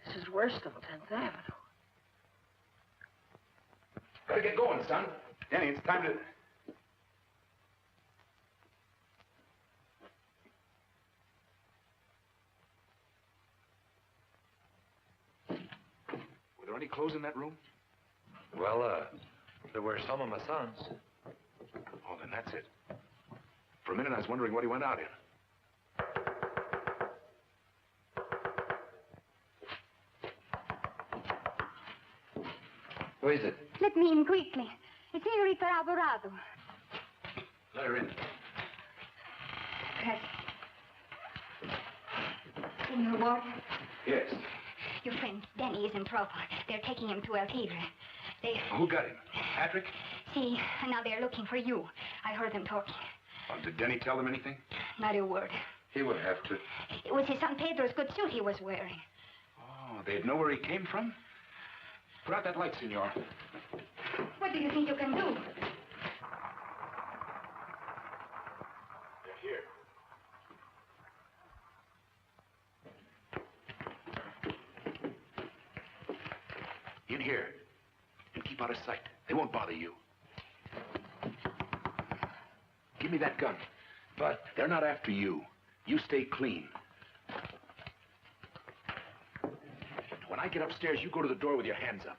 This is worse than 10th Avenue. Better get going, son. Danny, it's time to... Were there any clothes in that room? Well, there were some of my son's. Oh, then that's it. For a minute, I was wondering what he went out in. Who is it? Let me in quickly. It's Senorita Alvarado. Let her in. Preston. Senor Warder, Yes. your friend Danny is in trouble. They're taking him to El Tigre. Who got him? Patrick? See, and now they're looking for you. I heard them talking. Did Denny tell them anything? Not a word. He would have to. It was his son Pedro's good suit he was wearing. Oh, they'd know where he came from? Put out that light, senor. What do you think you can do? They're here. In here. And keep out of sight. They won't bother you. Give me that gun. But they're not after you. You stay clean. When I get upstairs, you go to the door with your hands up.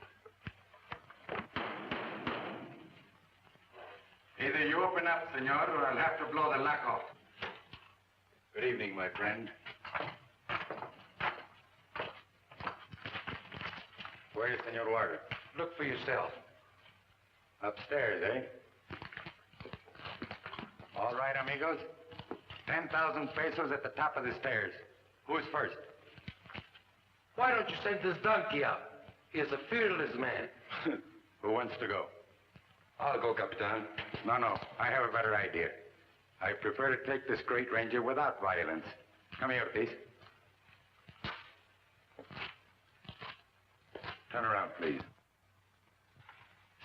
Either you open up, senor, or I'll have to blow the lock off. Good evening, my friend. Where is Senor Warder? Look for yourself. Upstairs, eh? All right, amigos. 10,000 pesos at the top of the stairs. Who's first? Why don't you send this donkey out? He is a fearless man. Who wants to go? I'll go, Capitan. No. I have a better idea. I prefer to take this great ranger without violence. Come here, please. Turn around, please.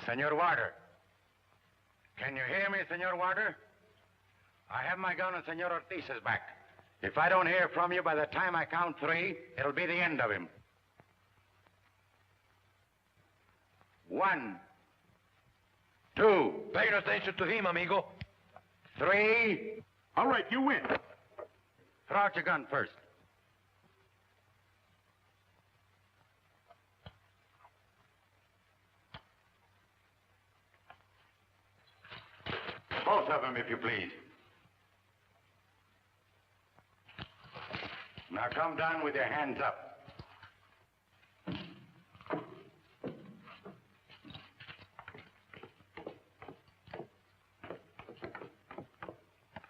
Senor Warder. Can you hear me, Senor Warder? I have my gun on Senor Ortiz's back. If I don't hear from you by the time I count 3, it'll be the end of him. 1, 2. Pay no attention to him, amigo. 3. All right, you win. Throw out your gun first. Both of them, if you please. Now come down with your hands up.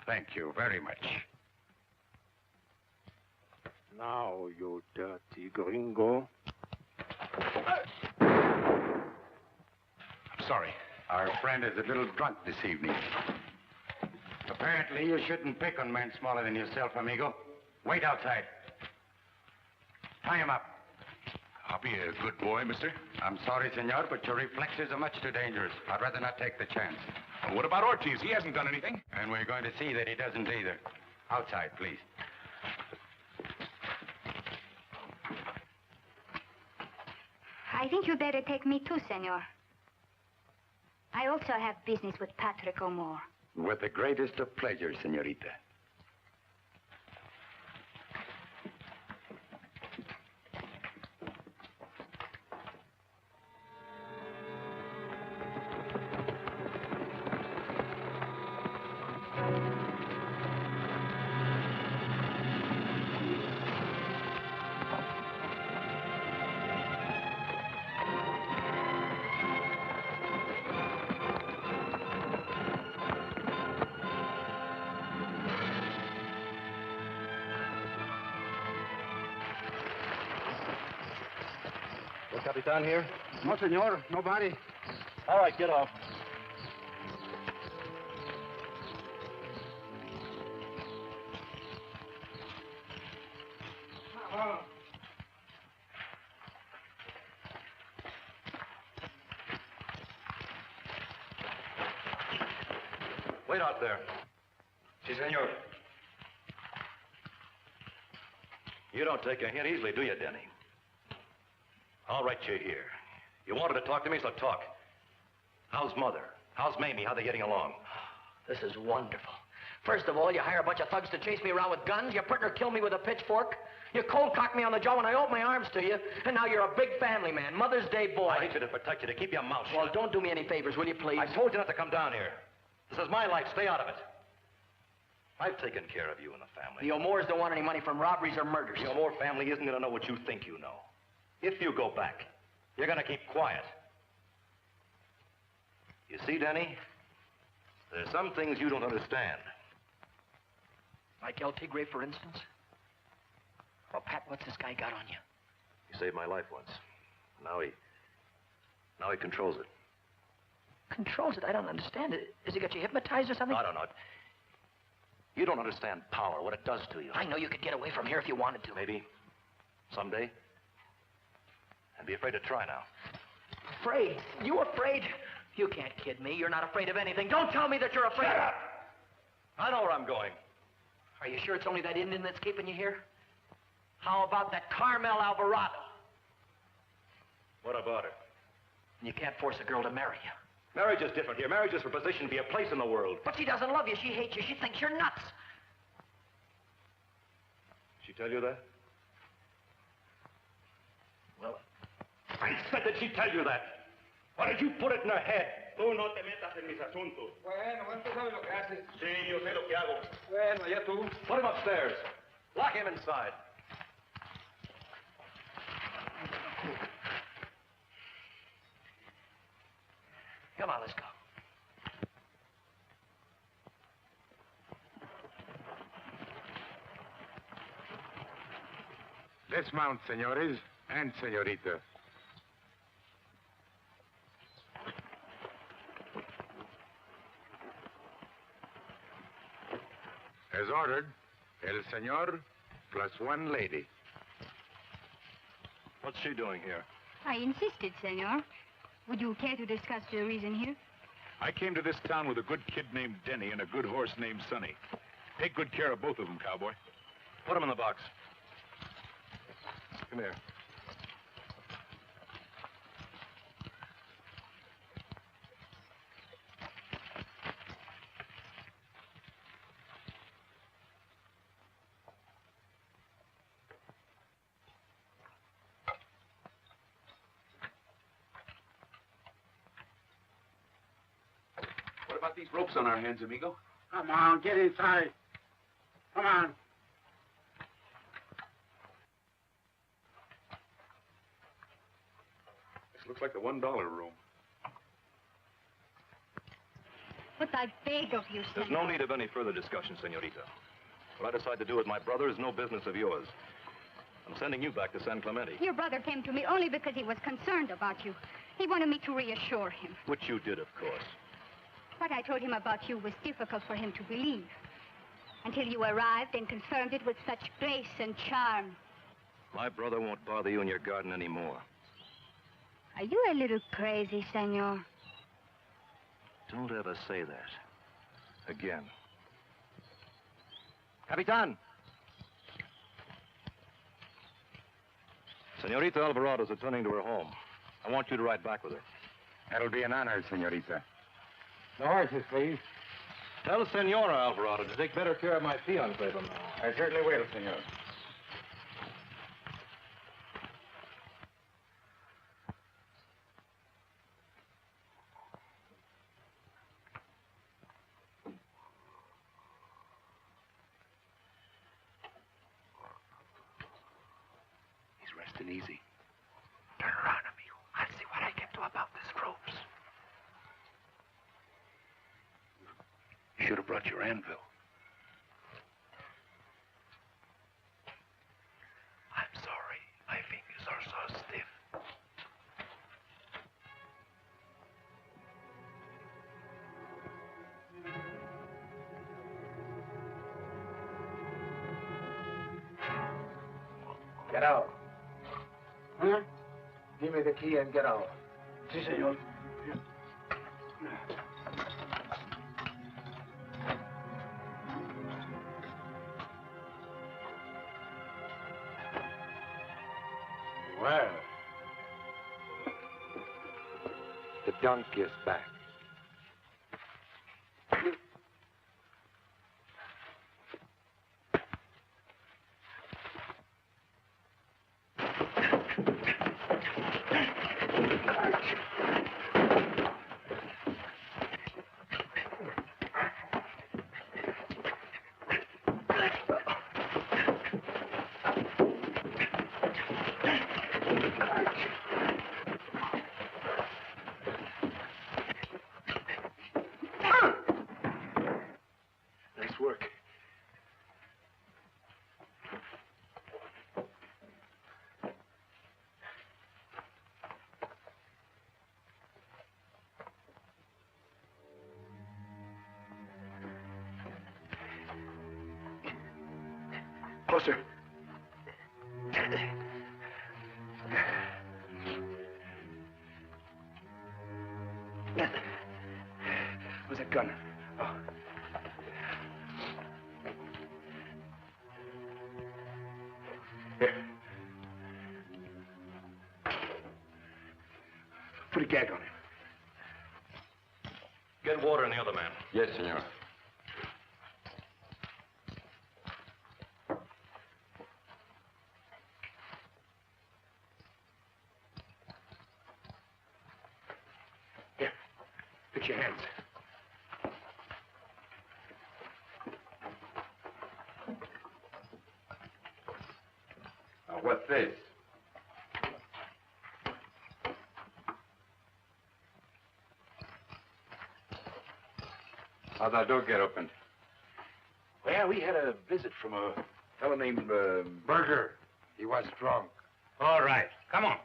Thank you very much. Now, you dirty gringo. I'm sorry. Our friend is a little drunk this evening. Apparently, you shouldn't pick on men smaller than yourself, amigo. Wait outside. Tie him up. I'll be a good boy, mister. I'm sorry, senor, but your reflexes are much too dangerous. I'd rather not take the chance. Well, what about Ortiz? He hasn't done anything. And we're going to see that he doesn't either. Outside, please. I think you better take me too, senor. I also have business with Patrick O'More. With the greatest of pleasure, senorita. Capitan here? No, senor. Nobody. All right, get off. Wait out there. Si, senor. You don't take a hint easily, do you, Denny? All right, you're here. You wanted to talk to me, so talk. How's Mother? How's Mamie? How they getting along? This is wonderful. First of all, you hire a bunch of thugs to chase me around with guns. Your partner killed me with a pitchfork. You cold cocked me on the jaw when I opened my arms to you. And now you're a big family man, Mother's Day boy. I need you to protect you, to keep your mouth shut. Well, don't do me any favors, will you, please? I told you not to come down here. This is my life. Stay out of it. I've taken care of you and the family. The O'Mores don't want any money from robberies or murders. The O'More family isn't going to know what you think you know. If you go back, you're going to keep quiet. You see, Denny? There's some things you don't understand. Like El Tigre, for instance? Well, Pat, what's this guy got on you? You saved my life once. Now he controls it. Controls it? I don't understand it. Has he got you hypnotized or something? I don't know. You don't understand power, what it does to you. I know you could get away from here if you wanted to. Maybe. Someday. And be afraid to try now. Afraid? You afraid? You can't kid me. You're not afraid of anything. Don't tell me that you're afraid. Shut up! I know where I'm going. Are you sure it's only that Indian that's keeping you here? How about that Carmel Alvarado? What about her? You can't force a girl to marry you. Marriage is different here. Marriage is for position to be a place in the world. But she doesn't love you. She hates you. She thinks you're nuts. She tell you that? Well, I said that she tell you that. Why did you put it in her head? Tú no te metas en mis asuntos. Bueno, tú sabes lo que haces. Sí, yo sé lo que hago. Bueno, ya tú. Put him upstairs. Lock him inside. Come on, let's go. Dismount, senores and senoritas. As ordered, el señor plus one lady. What's she doing here? I insisted, senor. Would you care to discuss the reason here? I came to this town with a good kid named Denny and a good horse named Sonny. Take good care of both of them, cowboy. Put them in the box. Come here. What about these ropes on our hands, amigo? Come on, get inside. Come on. This looks like the $1 room. But I beg of you, There's senor. no need of any further discussion, senorita. What I decide to do with my brother is no business of yours. I'm sending you back to San Clemente. Your brother came to me only because he was concerned about you. He wanted me to reassure him. Which you did, of course. What I told him about you was difficult for him to believe. Until you arrived and confirmed it with such grace and charm. My brother won't bother you in your garden anymore. Are you a little crazy, senor? Don't ever say that. Again. Capitan! Senorita Alvarado's returning to her home. I want you to ride back with her. That'll be an honor, senorita. The horses, please. Tell Senora Alvarado to take better care of my fiancé from now on. I certainly will, senor. He's resting easy. Turn around, amigo. I'll see what I can do about these ropes. You should have brought your anvil. I'm sorry. My fingers are so stiff. Get out. Huh? Give me the key and get out. Si, senor. Well, The donkey is back. Nice work. Closer. Where's that gun? Oh. Here. Put a gag on him. Get water in the other man. Yes, senor. Here. Fix your hands. Now, what's this? How'd that door get opened? Well, we had a visit from a fellow named, Burger. He was drunk. All right. Come on.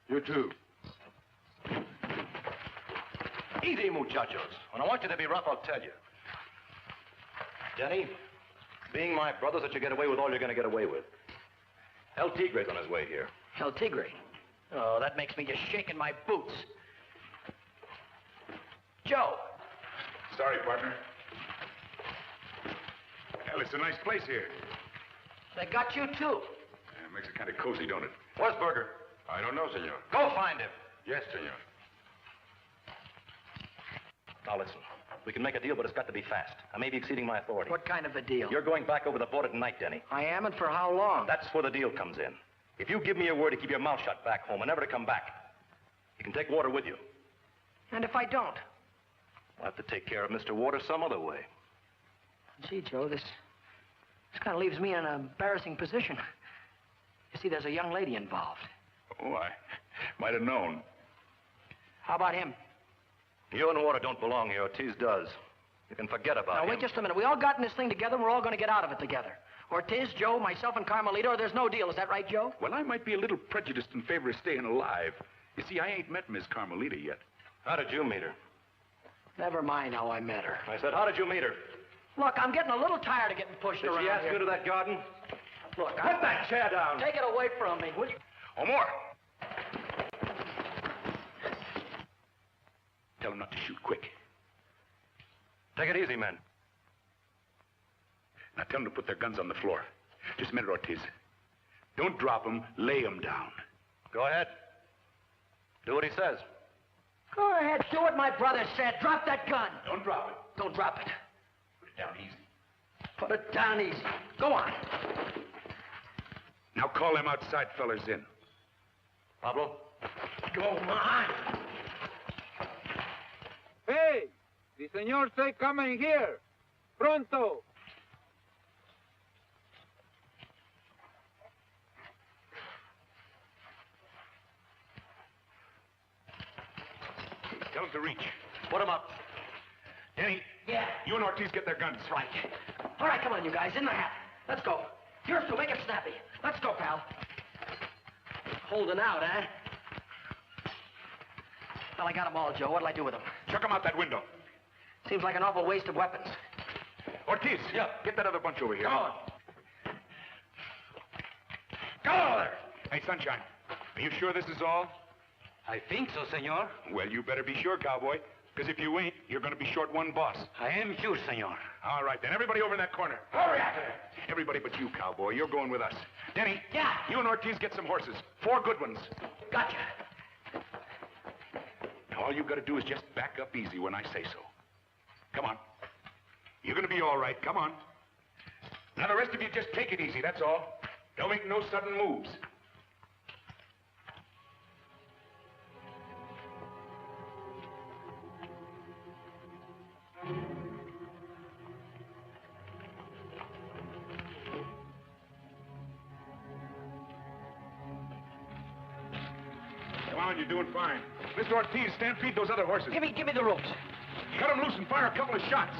You too. Easy, muchachos. When I want you to be rough, I'll tell you. Denny, being my brothers, that you get away with all you're going to get away with. El Tigre's on his way here. El Tigre. Oh, that makes me just shaking my boots. Joe. Sorry, partner. Well, it's a nice place here. They got you, too. Yeah, makes it kind of cozy, don't it? Where's Berger? I don't know, senor. Go find him. Yes, senor. Now, listen. We can make a deal, but it's got to be fast. I may be exceeding my authority. What kind of a deal? You're going back over the border tonight, Denny. I am, and for how long? That's where the deal comes in. If you give me your word to keep your mouth shut back home and never to come back, you can take Water with you. And if I don't? We'll have to take care of Mr. Water some other way. Gee, Joe, this kind of leaves me in an embarrassing position. You see, there's a young lady involved. Oh, I might have known. How about him? You and Water don't belong here. Ortiz does. You can forget about him. Now, wait just a minute. We all got in this thing together, and we're all going to get out of it together. Ortiz, Joe, myself, and Carmelita, or there's no deal. Is that right, Joe? Well, I might be a little prejudiced in favor of staying alive. You see, I ain't met Miss Carmelita yet. How did you meet her? Never mind how I met her. I said, how did you meet her? Look, I'm getting a little tired of getting pushed Did around she ask here. you to that garden? Look, Put that chair down. Take it away from me, will you? Oh, more. Tell him not to shoot quick. Take it easy, men. Now tell them to put their guns on the floor. Just a minute, Ortiz. Don't drop them, lay them down. Go ahead. Do what he says. Go ahead, do what my brother said. Drop that gun. Don't drop it. Don't drop it. Put it down easy. Put it down easy. Go on. Now call them outside fellers in. Pablo? Go on. Hey, the señor say come in here. Pronto. Tell them to reach. Put him up. Denny. Yeah. You and Ortiz get their guns. Right. All right, come on, you guys. In the hat. Let's go. Yours two, make it snappy. Let's go, pal. Holding out, eh? Well, I got them all, Joe. What'll I do with them? Chuck them out that window. Seems like an awful waste of weapons. Ortiz. Yeah. Get that other bunch over here. Come on. Go over there. Hey, Sunshine. Are you sure this is all? I think so, senor. Well, you better be sure, cowboy. Because if you ain't, you're going to be short one boss. I am sure, senor. All right, then. Everybody over in that corner. Hurry after them. Everybody but you, cowboy. You're going with us. Denny. Yeah. You and Ortiz get some horses. 4 good ones. Gotcha. Now, all you've got to do is just back up easy when I say so. Come on. You're going to be all right. Come on. Now, the rest of you just take it easy, that's all. Don't make no sudden moves. Come on, you're doing fine. Mr. Ortiz, stampede those other horses. Give me the ropes. Cut them loose and fire a couple of shots.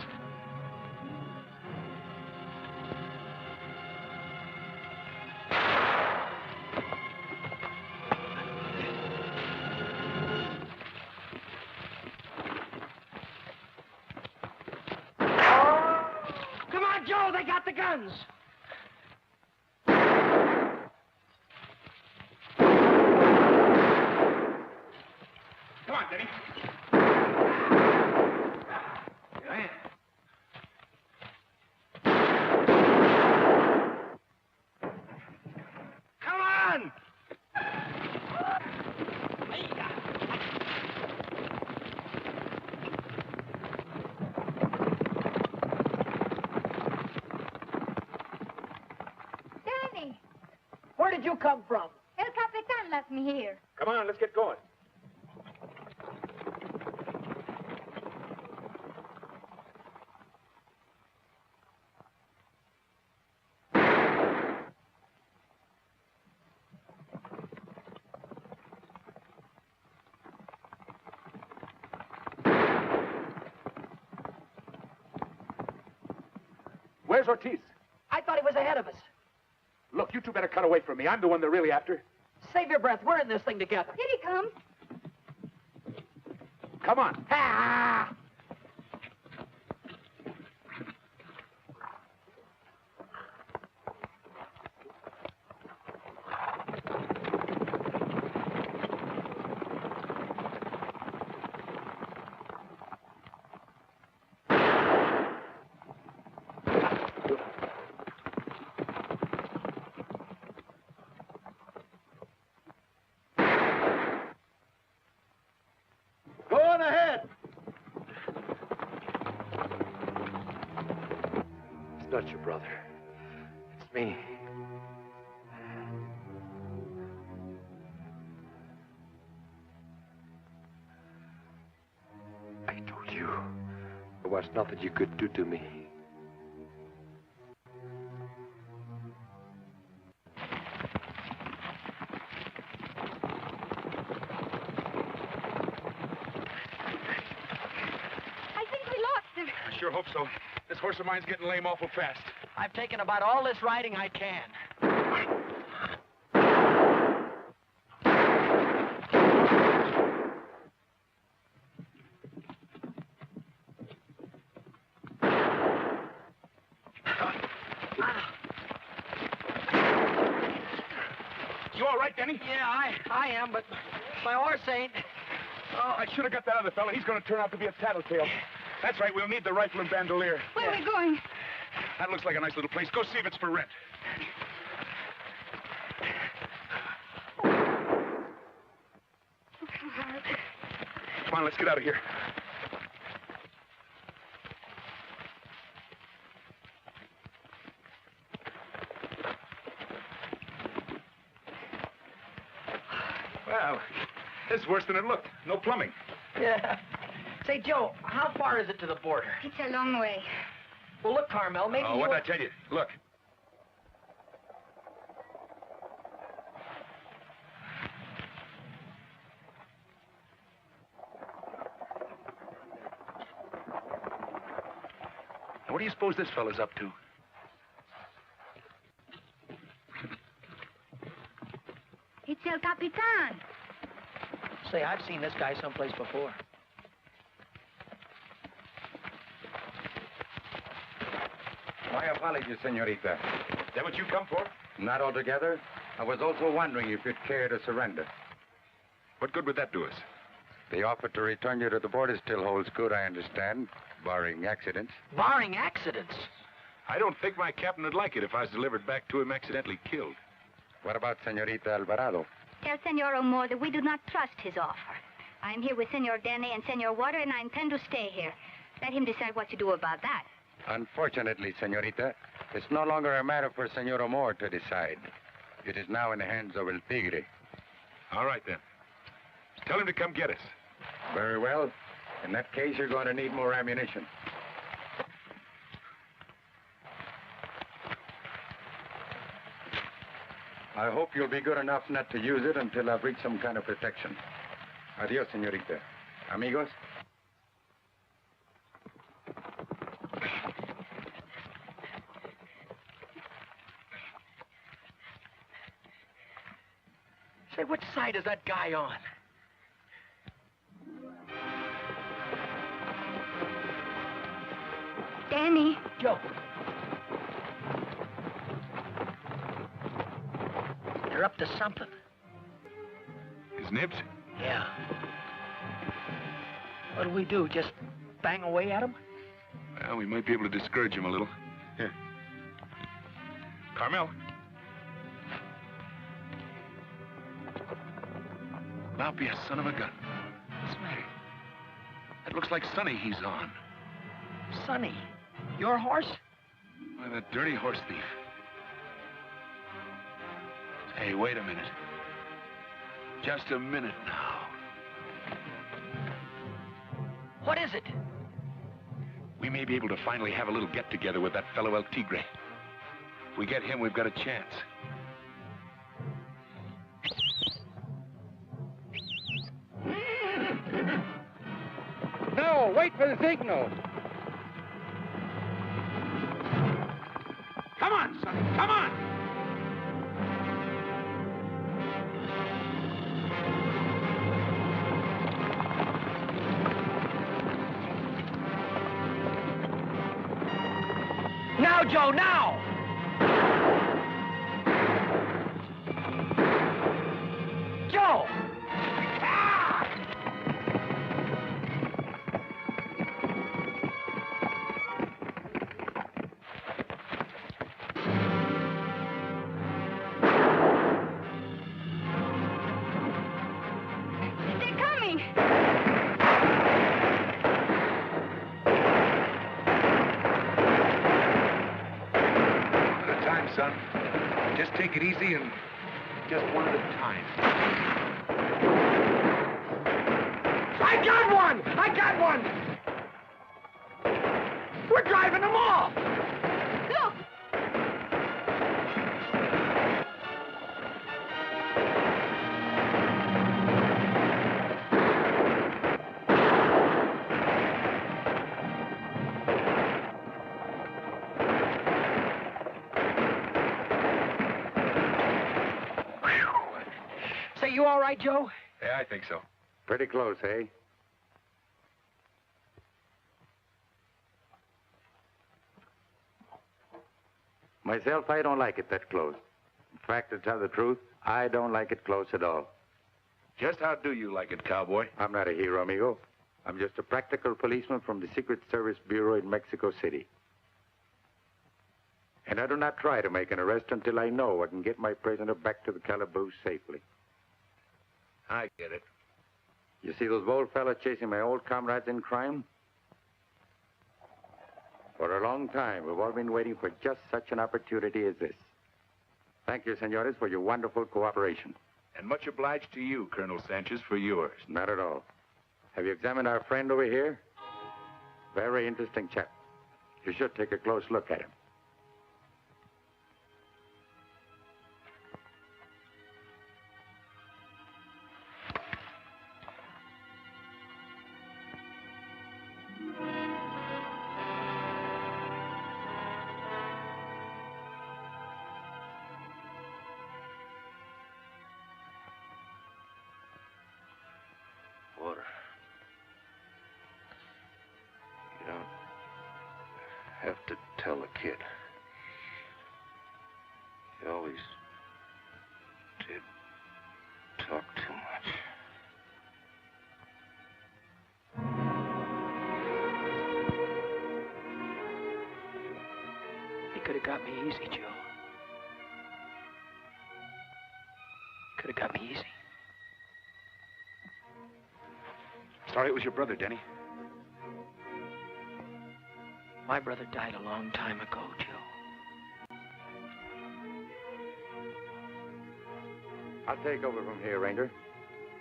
Come on, Joe, they got the guns. Come on, Denny. Come on! Danny, Where did you come from? El Capitan left me here. Come on, let's get going. Where's Ortiz? I thought he was ahead of us. Look, you two better cut away from me. I'm the one they're really after. Save your breath. We're in this thing together. Here he comes. Come on. Ah! It's not your brother. It's me. I told you there was nothing you could do to me. I sure hope so. This horse of mine's getting lame awful fast. I've taken about all this riding I can. You all right, Denny? Yeah, I am, but my horse ain't. Oh, I should have got that other fella. He's going to turn out to be a tattletale. That's right, we'll need the rifle and bandolier. Where are we going? That looks like a nice little place. Go see if it's for rent. Come on, let's get out of here. Well, this is worse than it looked. No plumbing. Yeah. Say, Joe, how far is it to the border? It's a long way. Well, look, Carmel, maybe Oh, what'd I tell you? Look. Now, what do you suppose this fella's up to? It's El Capitan. Say, I've seen this guy someplace before. My apologies, senorita. Is that what you come for? Not altogether. I was also wondering if you'd care to surrender. What good would that do us? The offer to return you to the border still holds good, I understand, barring accidents. Barring accidents? I don't think my captain would like it if I was delivered back to him accidentally killed. What about Senorita Alvarado? Tell Senor O'More that we do not trust his offer. I'm here with Senor Denny and Senor Water, and I intend to stay here. Let him decide what to do about that. Unfortunately, senorita, it's no longer a matter for Senor O'More to decide. It is now in the hands of El Tigre. All right, then. Tell him to come get us. Very well. In that case, you're going to need more ammunition. I hope you'll be good enough not to use it until I've reached some kind of protection. Adios, senorita. Amigos? Say, which side is that guy on? Danny. Joe. They're up to something. His nibs? Yeah. What do we do? Just bang away at him? Well, we might be able to discourage him a little. Here. Carmel. Now be a son of a gun. What's the matter? That looks like Sonny he's on. Sonny, your horse? Why, that dirty horse thief. Hey, wait a minute. Just a minute now. What is it? We may be able to finally have a little get-together with that fellow El Tigre. If we get him, we've got a chance. No, wait for the signal. Come on, Sonny, come on! Now, Joe, now! Joe! They're coming! it easy and just one at a time. I got one! I got one! We're driving them off! Look! Say, you all right, Joe? Yeah, I think so. Pretty close, eh? Myself, I don't like it that close. In fact, to tell the truth, I don't like it close at all. Just how do you like it, cowboy? I'm not a hero, amigo. I'm just a practical policeman from the Secret Service Bureau in Mexico City. And I do not try to make an arrest until I know I can get my prisoner back to the calaboose safely. I get it. You see those bold fellas chasing my old comrades in crime? For a long time, we've all been waiting for just such an opportunity as this. Thank you, senores, for your wonderful cooperation. And much obliged to you, Colonel Sanchez, for yours. Not at all. Have you examined our friend over here? Very interesting chap. You should take a close look at him. Water. You don't have to tell the kid. He always did talk too much. He could have got me easy, Joe. Could have got me easy. Sorry it was your brother, Denny. My brother died a long time ago, Joe. I'll take over from here, Ranger.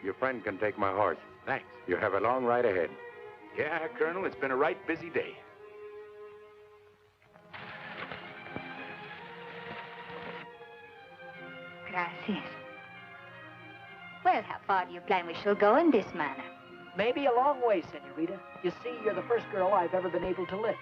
Your friend can take my horse. Thanks. You have a long ride ahead. Yeah, Colonel, it's been a right busy day. Gracias. Well, how far do you plan we shall go in this manner? Maybe a long way, senorita. You see, you're the first girl I've ever been able to lift.